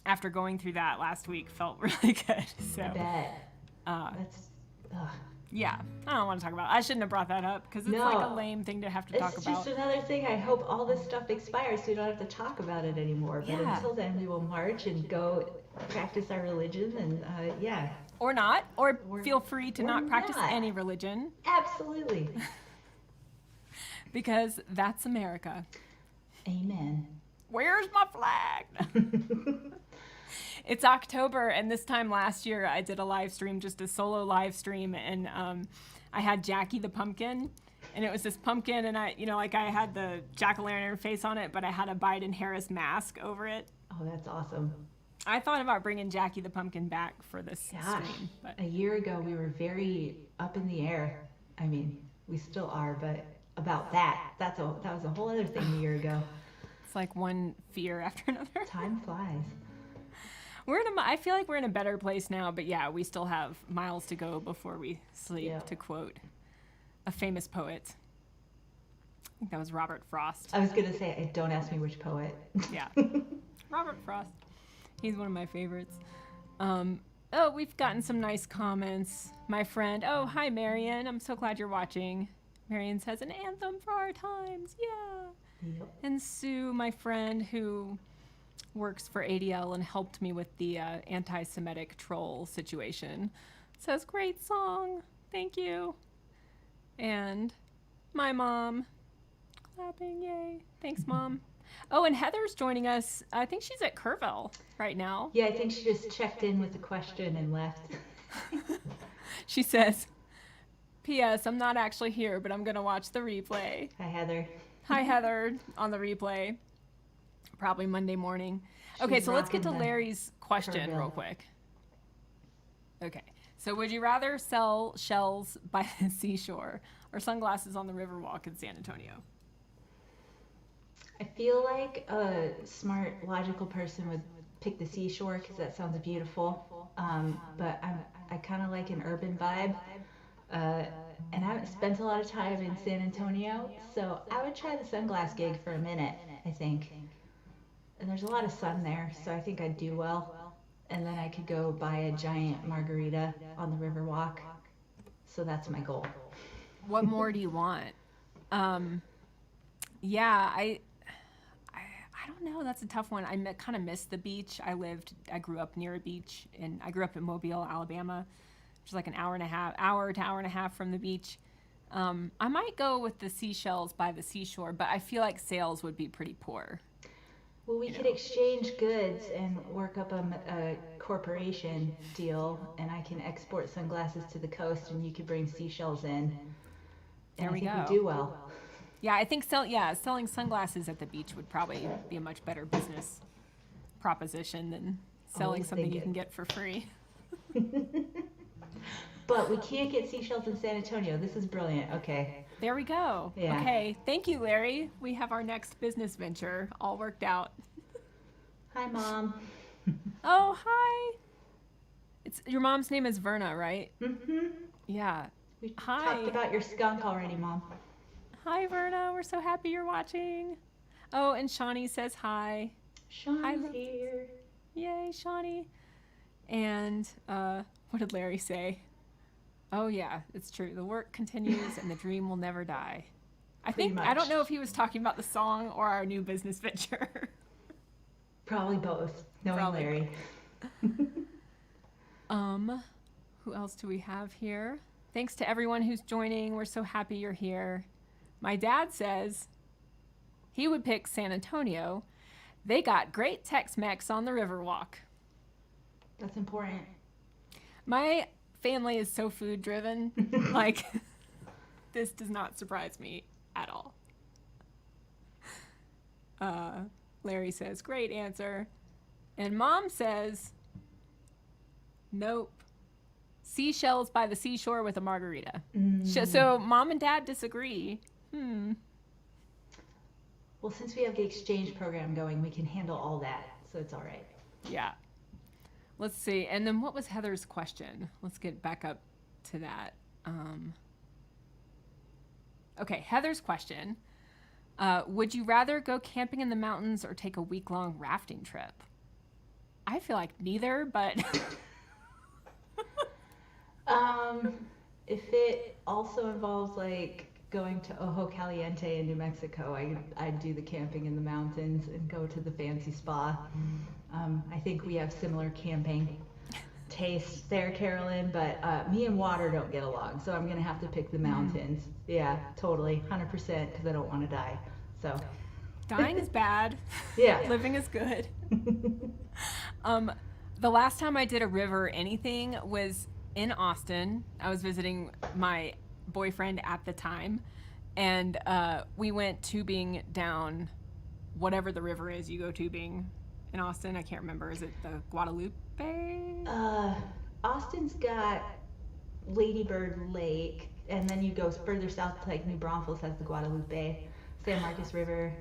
After going through that last week, felt really good. So, I bet. uh, That's, ugh. yeah, I don't want to talk about it. I shouldn't have brought that up because it's like a No, lame thing to have to talk it's just about. another thing. I hope all this stuff expires so we don't have to talk about it anymore. But Yeah. until then, we will march and go practice our religion. And yeah, Or not, or Or- feel free to or not practice not. any religion absolutely. because that's America. Amen. Where's my flag? It's October, and this time last year I did a live stream, just a solo live stream, and I had Jackie the pumpkin, and it was this pumpkin, and I had the jack-o'-lantern face on it, but I had a Biden Harris mask over it. Oh, that's awesome. I thought about bringing Jackie the pumpkin back for this Gosh, stream, but a year ago we were very up in the air. I mean, we still are, but about that was a whole other thing a year ago. it's like one fear after another. Time flies. I feel like we're in a better place now, but yeah, we still have miles to go before we sleep, Yeah. to quote a famous poet. I think that was Robert Frost. I was gonna say, don't ask me which poet. Yeah, Robert Frost. He's one of my favorites. We've gotten some nice comments. My friend, hi Marion, I'm so glad you're watching. Marion says, an anthem for our times, yeah. Yep. And Sue, my friend, who works for ADL and helped me with the anti-Semitic troll situation, says, great song, thank you. And my mom, clapping, yay, thanks mom. Oh, and Heather's joining us. I think she's at Kerrville right now. Yeah, I think she just checked in with the question and left. She says, P.S. I'm not actually here, but I'm going to watch the replay. Hi, Heather. Hi, Heather, on the replay. Probably Monday morning. Okay, She's so let's get to rocking the Larry's question Kerrville. real quick. Okay, so would you rather sell shells by the seashore or sunglasses on the Riverwalk in San Antonio? I feel like a smart, logical person would pick the seashore because that sounds beautiful. But I kind of like an urban vibe. And I haven't spent a lot of time in San Antonio, so I would try the sunglass gig for a minute, I think. And there's a lot of sun there, so I think I'd do well. And then I could go buy a giant margarita on the Riverwalk. So that's my goal. What more do you want? Yeah, I don't know. That's a tough one. I kind of miss the beach. I grew up near a beach, and I grew up in Mobile, Alabama, which is like an hour to hour and a half from the beach. I might go with the seashells by the seashore, but I feel like sales would be pretty poor. Well, we you could know. exchange goods and work up a corporation deal, and I can export sunglasses to the coast, and you could bring seashells in, and There I we think we go. do well. Yeah, I think selling sunglasses at the beach would probably be a much better business proposition than selling Always something you can thinking. get for free. But we can't get seashells in San Antonio. This is brilliant. Okay. There we go. Yeah. Okay, thank you, Larry. We have our next business venture all worked out. Hi, Mom. Oh, hi. It's your mom's name is Verna, right? Mm-hmm. Yeah. We talked Hi. about your skunk already, Mom. Hi, Verna. We're so happy you're watching. Oh, and Shawnee says hi. Hi, Shawnee's here. yay, Shawnee. And what did Larry say? Oh, yeah, it's true. The work continues and the dream will never die. Pretty I much. don't know if he was talking about the song or our new business venture. Probably both, knowing Probably Larry. Um, who else do we have here? Thanks to everyone who's joining. We're so happy you're here. My dad says he would pick San Antonio. They got great Tex-Mex on the Riverwalk. That's important. My family is so food driven. Like, this does not surprise me at all. Larry says, great answer. And Mom says, nope. Seashells by the seashore with a margarita. So Mom and Dad disagree. Well, since we have the exchange program going, we can handle all that, so it's all right. Yeah. Let's see. And then what was Heather's question? Let's get back up to that. Okay, Heather's question. Would you rather go camping in the mountains or take a week-long rafting trip? I feel like neither, but If it also involves like going to Ojo Caliente in New Mexico, I'd do the camping in the mountains and go to the fancy spa. I think we have similar camping tastes there, Carolyn, but me and water don't get along, so I'm gonna have to pick the mountains. Yeah, totally, 100%, because I don't want to die. So. dying is bad. Yeah. Living is good. The last time I did a river anything was in Austin. I was visiting my boyfriend at the time, and we went tubing down whatever the river is you go tubing in Austin. I can't remember. Is it the Guadalupe? Austin's got Ladybird Lake, and then you go further south to like New Braunfels has the Guadalupe, San Marcos River.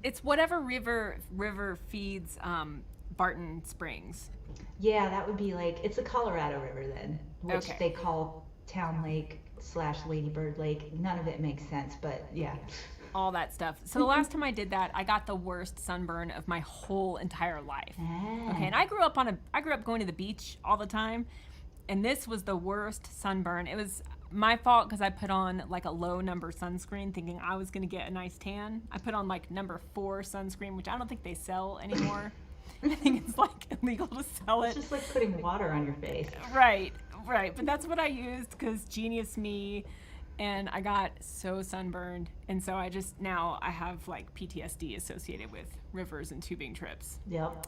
It's whatever river feeds Barton Springs. Yeah, that would be like, it's the Colorado River then, which Okay. they call Town Lake / Ladybird Lake. None of it makes sense, but yeah. All that stuff. So the last time I did that, I got the worst sunburn of my whole entire life. Okay, and I grew up going to the beach all the time, and this was the worst sunburn. It was my fault because I put on like a low number sunscreen thinking I was going to get a nice tan. I put on like number 4 sunscreen, which I don't think they sell anymore. I think it's like illegal to sell It's it. just like putting water on your face. Right. But that's what I used because genius me, and I got so sunburned, and so now I have like PTSD associated with rivers and tubing trips. Yep.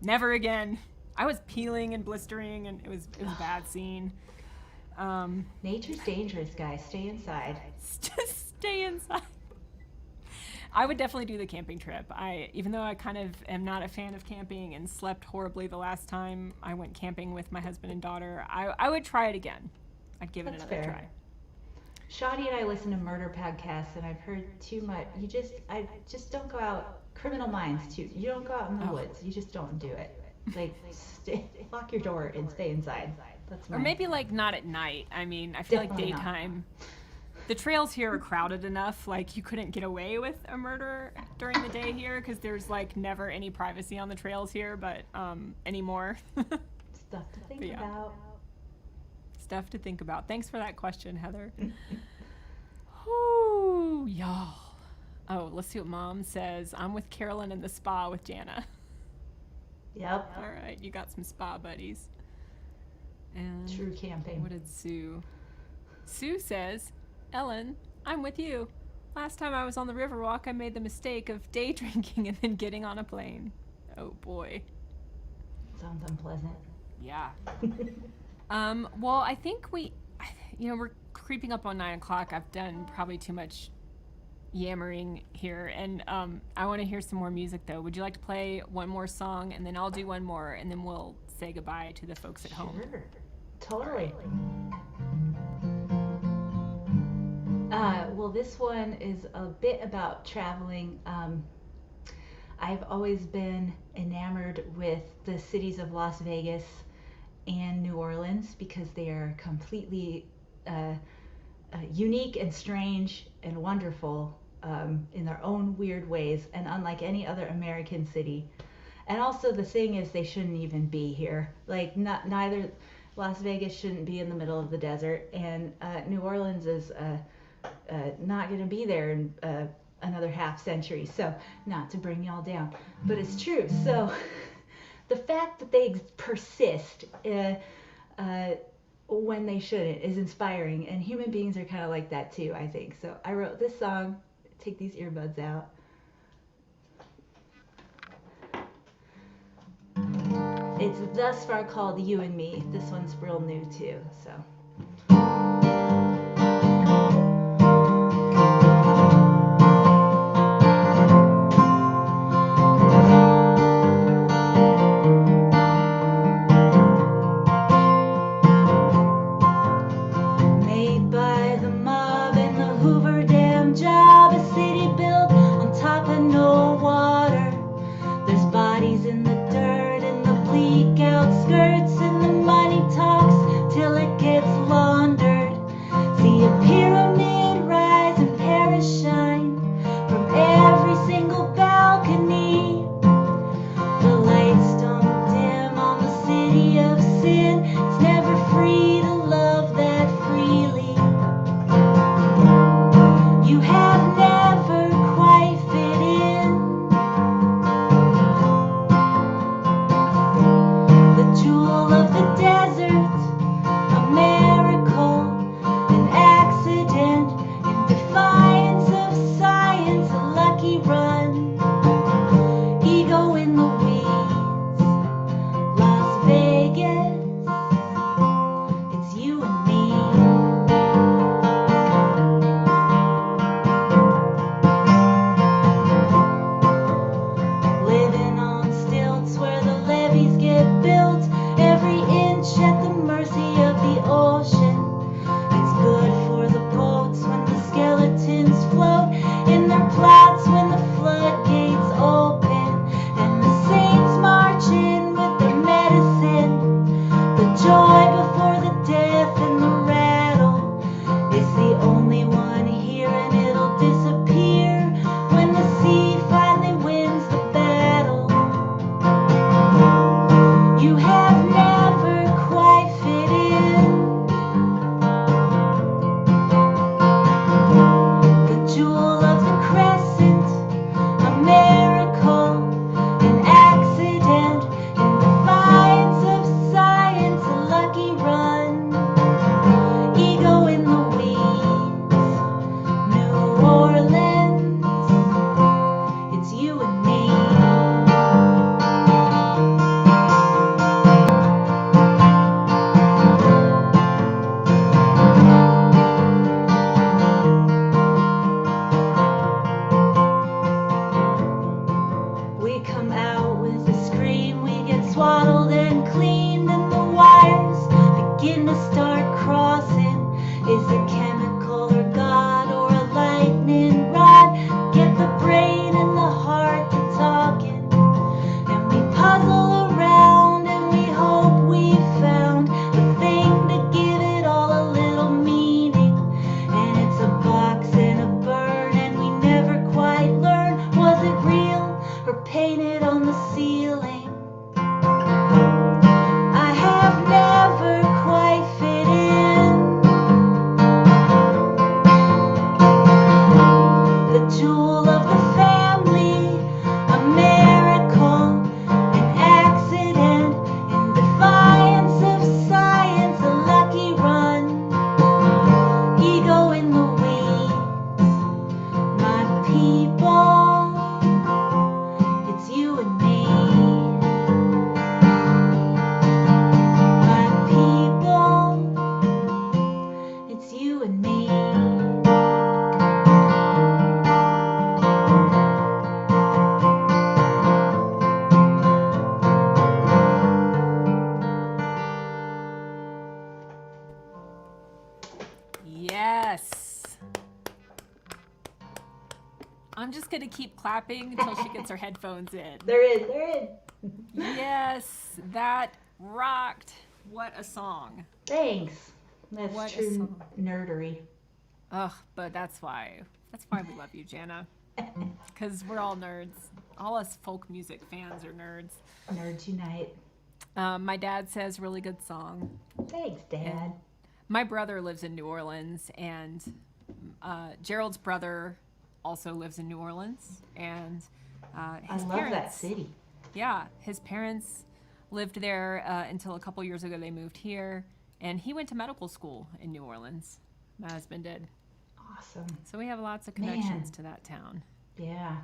Never again. I was peeling and blistering, and it was a bad scene. Nature's dangerous, guys. Stay inside. Just stay inside. I would definitely do the camping trip. Even though I kind of am not a fan of camping and slept horribly the last time I went camping with my husband and daughter, I would try it again. I'd give it That's another fair. try. Shoddy and I listen to murder podcasts, and I've heard too much. I just don't go out. Criminal Minds too. You don't go out in the woods. You just don't do it. Like, lock your door and stay inside. That's Or my. maybe like not at night. I mean, I feel like Definitely not. daytime. The trails here are crowded enough. Like you couldn't get away with a murder during the day here because there's like never any privacy on the trails here, but anymore. Stuff to think Yeah. about. Stuff to think about. Thanks for that question, Heather. Whoo, y'all. Oh, let's see what Mom says. I'm with Carolyn in the spa with Jana. Yep. All right, you got some spa buddies. And True camping. what did Sue? Sue says, Ellen, I'm with you. Last time I was on the Riverwalk, I made the mistake of day drinking and then getting on a plane. Oh boy. Sounds unpleasant. Yeah. Well, I think we're creeping up on 9 o'clock. I've done probably too much yammering here, and I want to hear some more music though. Would you like to play one more song, and then I'll do one more, and then we'll say goodbye to the folks at home? Sure. Totally. Well, this one is a bit about traveling. I've always been enamored with the cities of Las Vegas and New Orleans because they are completely unique and strange and wonderful in their own weird ways and unlike any other American city. And also the thing is they shouldn't even be here. Like neither Las Vegas shouldn't be in the middle of the desert, and New Orleans is not going to be there in another half century. So not to bring y'all down, but it's true. So the fact that they persist when they shouldn't is inspiring, and human beings are kind of like that too, I think. So I wrote this song. Take these earbuds out. It's thus far called You and Me. This one's real new too, so. I'm just going to keep clapping until she gets her headphones in. They're in. Yes, that rocked. What a song. Thanks. That's What a true song. nerdery. Ugh, but that's why we love you, Jana. Because we're all nerds. All us folk music fans are nerds. Nerds unite. My dad says really good song. Thanks, Dad. And my brother lives in New Orleans, and Gerald's brother also lives in New Orleans, and his I love parents. that city. Yeah, his parents lived there until a couple years ago. They moved here, and he went to medical school in New Orleans. My husband did. Awesome. So we have lots of connections to that town. Yeah.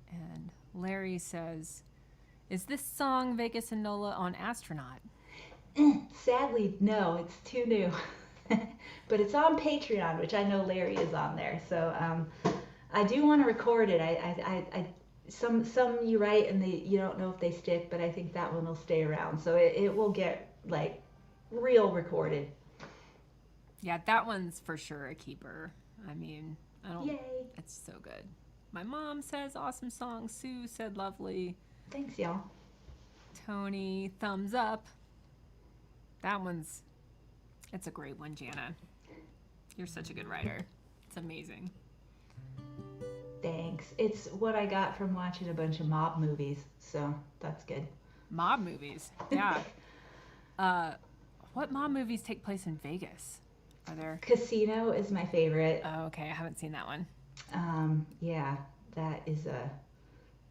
And Larry says, "Is this song Vegas and Nola on Astronaut?" Sadly, no, it's too new. But it's on Patreon, which I know Larry is on there. So I do want to record it. Some you write and you don't know if they stick, but I think that one will stay around. So it will get like real recorded. Yeah, that one's for sure a keeper. I mean, I don't. Yay! It's so good. My mom says awesome song. Sue said lovely. Thanks, y'all. Tony, thumbs up. It's a great one, Jana. You're such a good writer. It's amazing. Thanks. It's what I got from watching a bunch of mob movies, so that's good. Mob movies, yeah. What mob movies take place in Vegas? Are there? Casino is my favorite. Oh, okay. I haven't seen that one. Yeah, that is a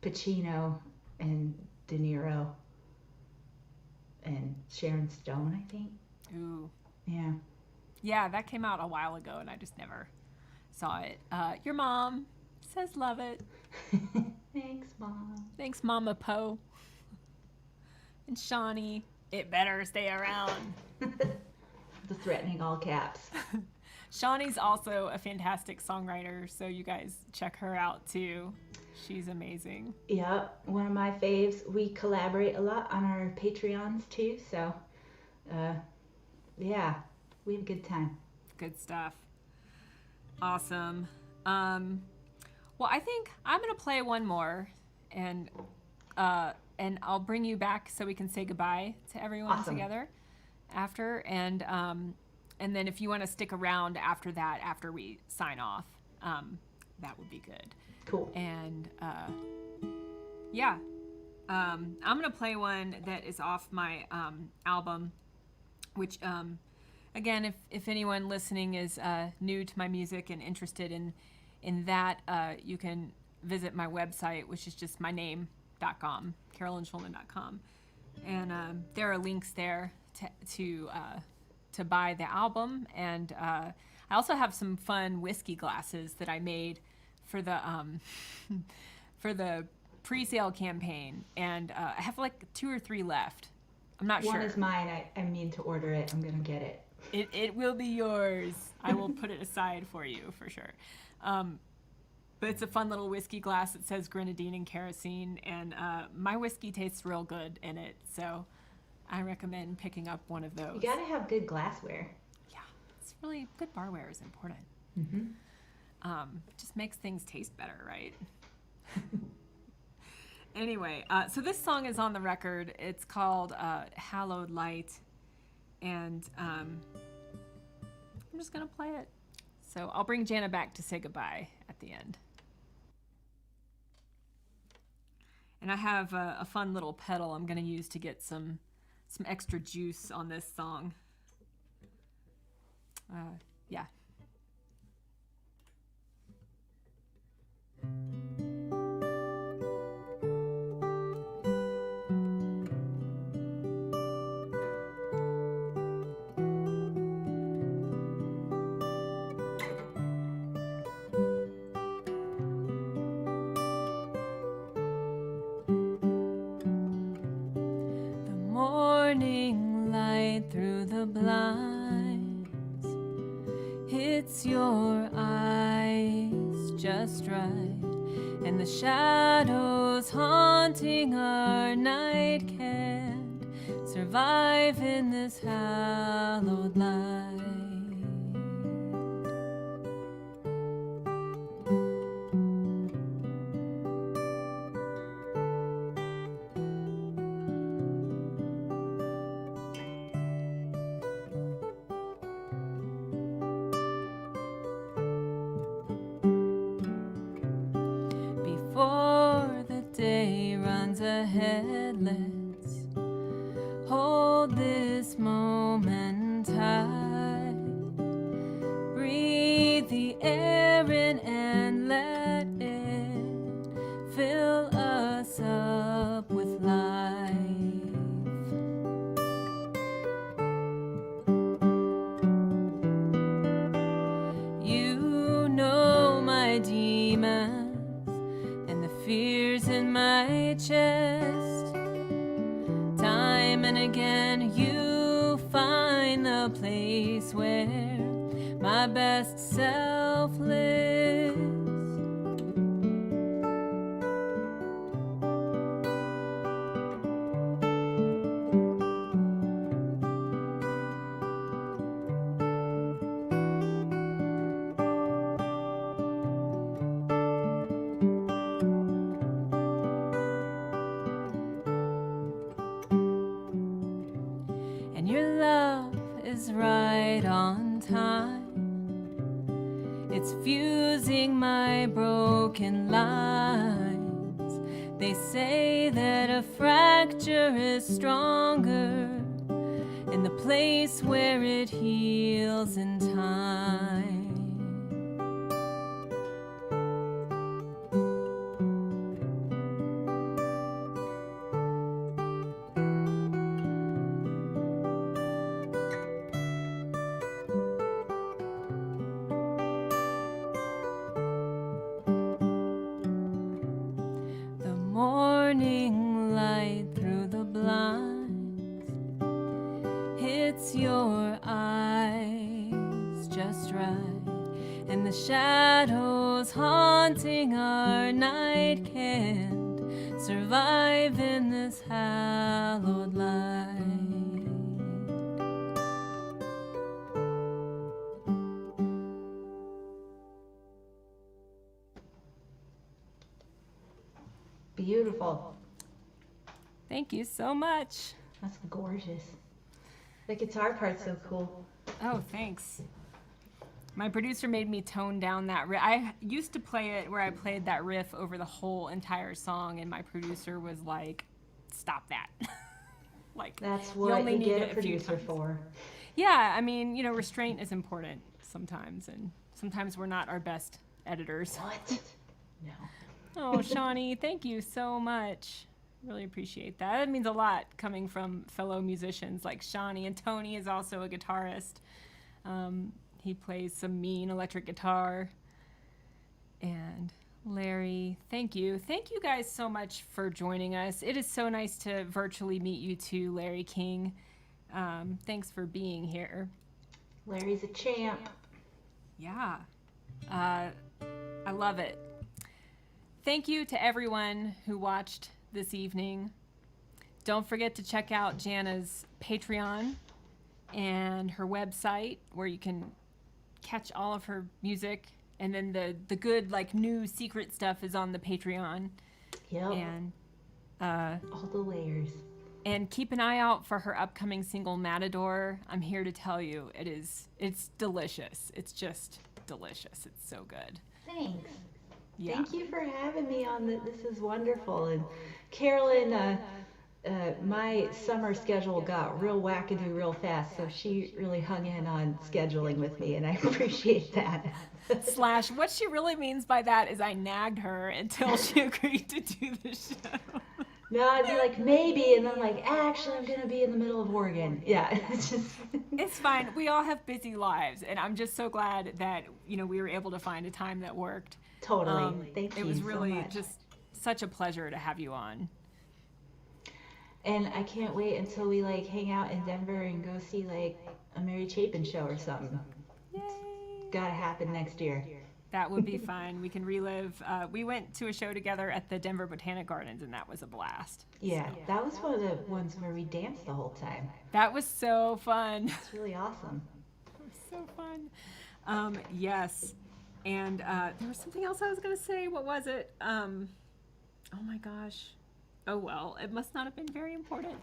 Pacino and De Niro and Sharon Stone, I think. Ooh. Yeah. Yeah, that came out a while ago, and I just never saw it. Your mom says love it. Thanks, Mom. Thanks, Mama Poe. And Shawnee, it better stay around. The threatening all caps. Shawnee's also a fantastic songwriter, so you guys check her out too. She's amazing. Yep, one of my faves. We collaborate a lot on our Patreons too, so yeah, we have a good time. Good stuff. Awesome. Well, I think I'm gonna play one more, and I'll bring you back so we can say goodbye to everyone Awesome. together after, and then if you want to stick around after that, after we sign off, that would be good. Cool. And yeah, I'm gonna play one that is off my album, which again, if anyone listening is new to my music and interested in that, you can visit my website, which is just my name.com, carolynshulman.com, and there are links there to buy the album, and I also have some fun whiskey glasses that I made for the for the pre-sale campaign, and I have like 2 or 3 left. I'm not sure. One is mine. I mean to order it. I'm gonna get it. It will be yours. I will put it aside for you for sure. But it's a fun little whiskey glass that says grenadine and kerosene, and my whiskey tastes real good in it, so I recommend picking up one of those. You gotta have good glassware. Yeah, it's really good. Barware is important. Mm-hmm. Just makes things taste better, right? Anyway, so this song is on the record. It's called Hallowed Light, and I'm just gonna play it. So I'll bring Jana back to say goodbye at the end. And I have a fun little pedal I'm gonna use to get some extra juice on this song. Yeah. Morning light through the blinds hits your eyes just right, and the shadows haunting our night can't survive in this hallowed light. said, let's hold this moment tight. Breathe the air in and let it fill us up with life. You know my demons and the fears in my chest. Time and again you find the place where my best self lives. And your love is right on time. It's fusing my broken lines. They say that a fracture is stronger in the place where it heals in time. The morning light through the blinds hits your eyes just right, and the shadows haunting our night can't survive in this hallowed light. Beautiful. Thank you so much. That's gorgeous. The guitar part's so cool. Oh, thanks. My producer made me tone down that riff. I used to play it where I played that riff over the whole entire song, and my producer was like, stop that. Like, That's you what only you need get it a a few producer times. for. Yeah, I mean, restraint is important sometimes, and sometimes we're not our best editors. What? No. Oh, Shawnee, thank you so much. Really appreciate that. It means a lot coming from fellow musicians like Shawnee, and Tony is also a guitarist. He plays some mean electric guitar. And Larry, thank you. Thank you guys so much for joining us. It is so nice to virtually meet you too, Larry King. Thanks for being here. Larry's a champ. Yeah, I love it. Thank you to everyone who watched this evening. Don't forget to check out Jana's Patreon and her website where you can catch all of her music. And then the good, like, new secret stuff is on the Patreon. Yep. And all the layers. And keep an eye out for her upcoming single, Matador. I'm here to tell you, it's delicious. It's just delicious. It's so good. Thanks. Yeah. Thank you for having me on. This is wonderful. And Carolyn, my summer schedule got real wackadoo real fast, so she really hung in on scheduling with me, and I appreciate that. / what she really means by that is I nagged her until she agreed to do the show. No, I'd be like, maybe, and then like, actually, I'm gonna be in the middle of Oregon. Yeah, it's just. It's fine. We all have busy lives, and I'm just so glad that we were able to find a time that worked. Totally. Thank you. It was really so much. just such a pleasure to have you on. And I can't wait until we like hang out in Denver and go see like a Mary Chapin show or something. Yay! Gotta happen next year. That would be fun. We can relive. We went to a show together at the Denver Botanic Gardens, and that was a blast. Yeah, that was one of the ones where we danced the whole time. That was so fun. It's really awesome. It was so fun. Yes. And there was something else I was going to say. What was it? Oh my gosh. Oh, well, it must not have been very important,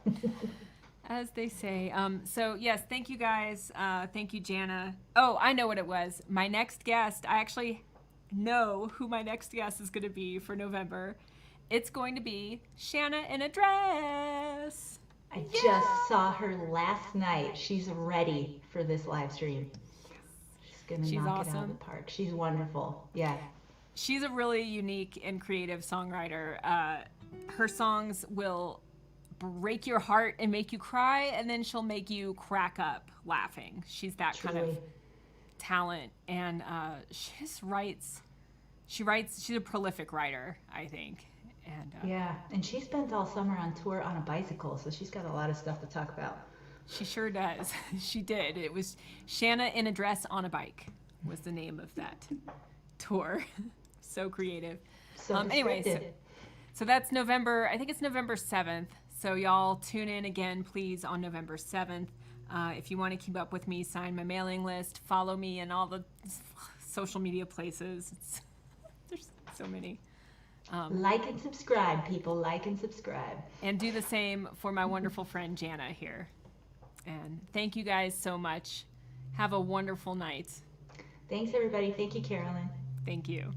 as they say. So, yes, thank you guys. Thank you, Jana. Oh, I know what it was. My next guest, I actually know who my next guest is going to be for November. it's going to be Shanna in a dress. I Yeah. just saw her last night. She's ready for this live stream. She's gonna She's knock it out of the awesome. park. She's wonderful. Yeah. She's a really unique and creative songwriter. Her songs will break your heart and make you cry, and then she'll make you crack up laughing. She's that kind of Truly. talent, and she just writes. She writes. She's a prolific writer, I think. And Yeah. And she spent all summer on tour on a bicycle, so she's got a lot of stuff to talk about. she sure does. She did. It was Shanna in a Dress on a Bike was the name of that tour. So creative. So Anyway, descriptive. so that's November. I think it's November 7th. So y'all tune in again, please, on November 7th. If you want to keep up with me, sign my mailing list, follow me in all the social media places. There's so many. Like and subscribe, people. Like and subscribe. And do the same for my wonderful friend Jana here. And thank you guys so much. Have a wonderful night. Thanks, everybody. Thank you, Carolyn. Thank you.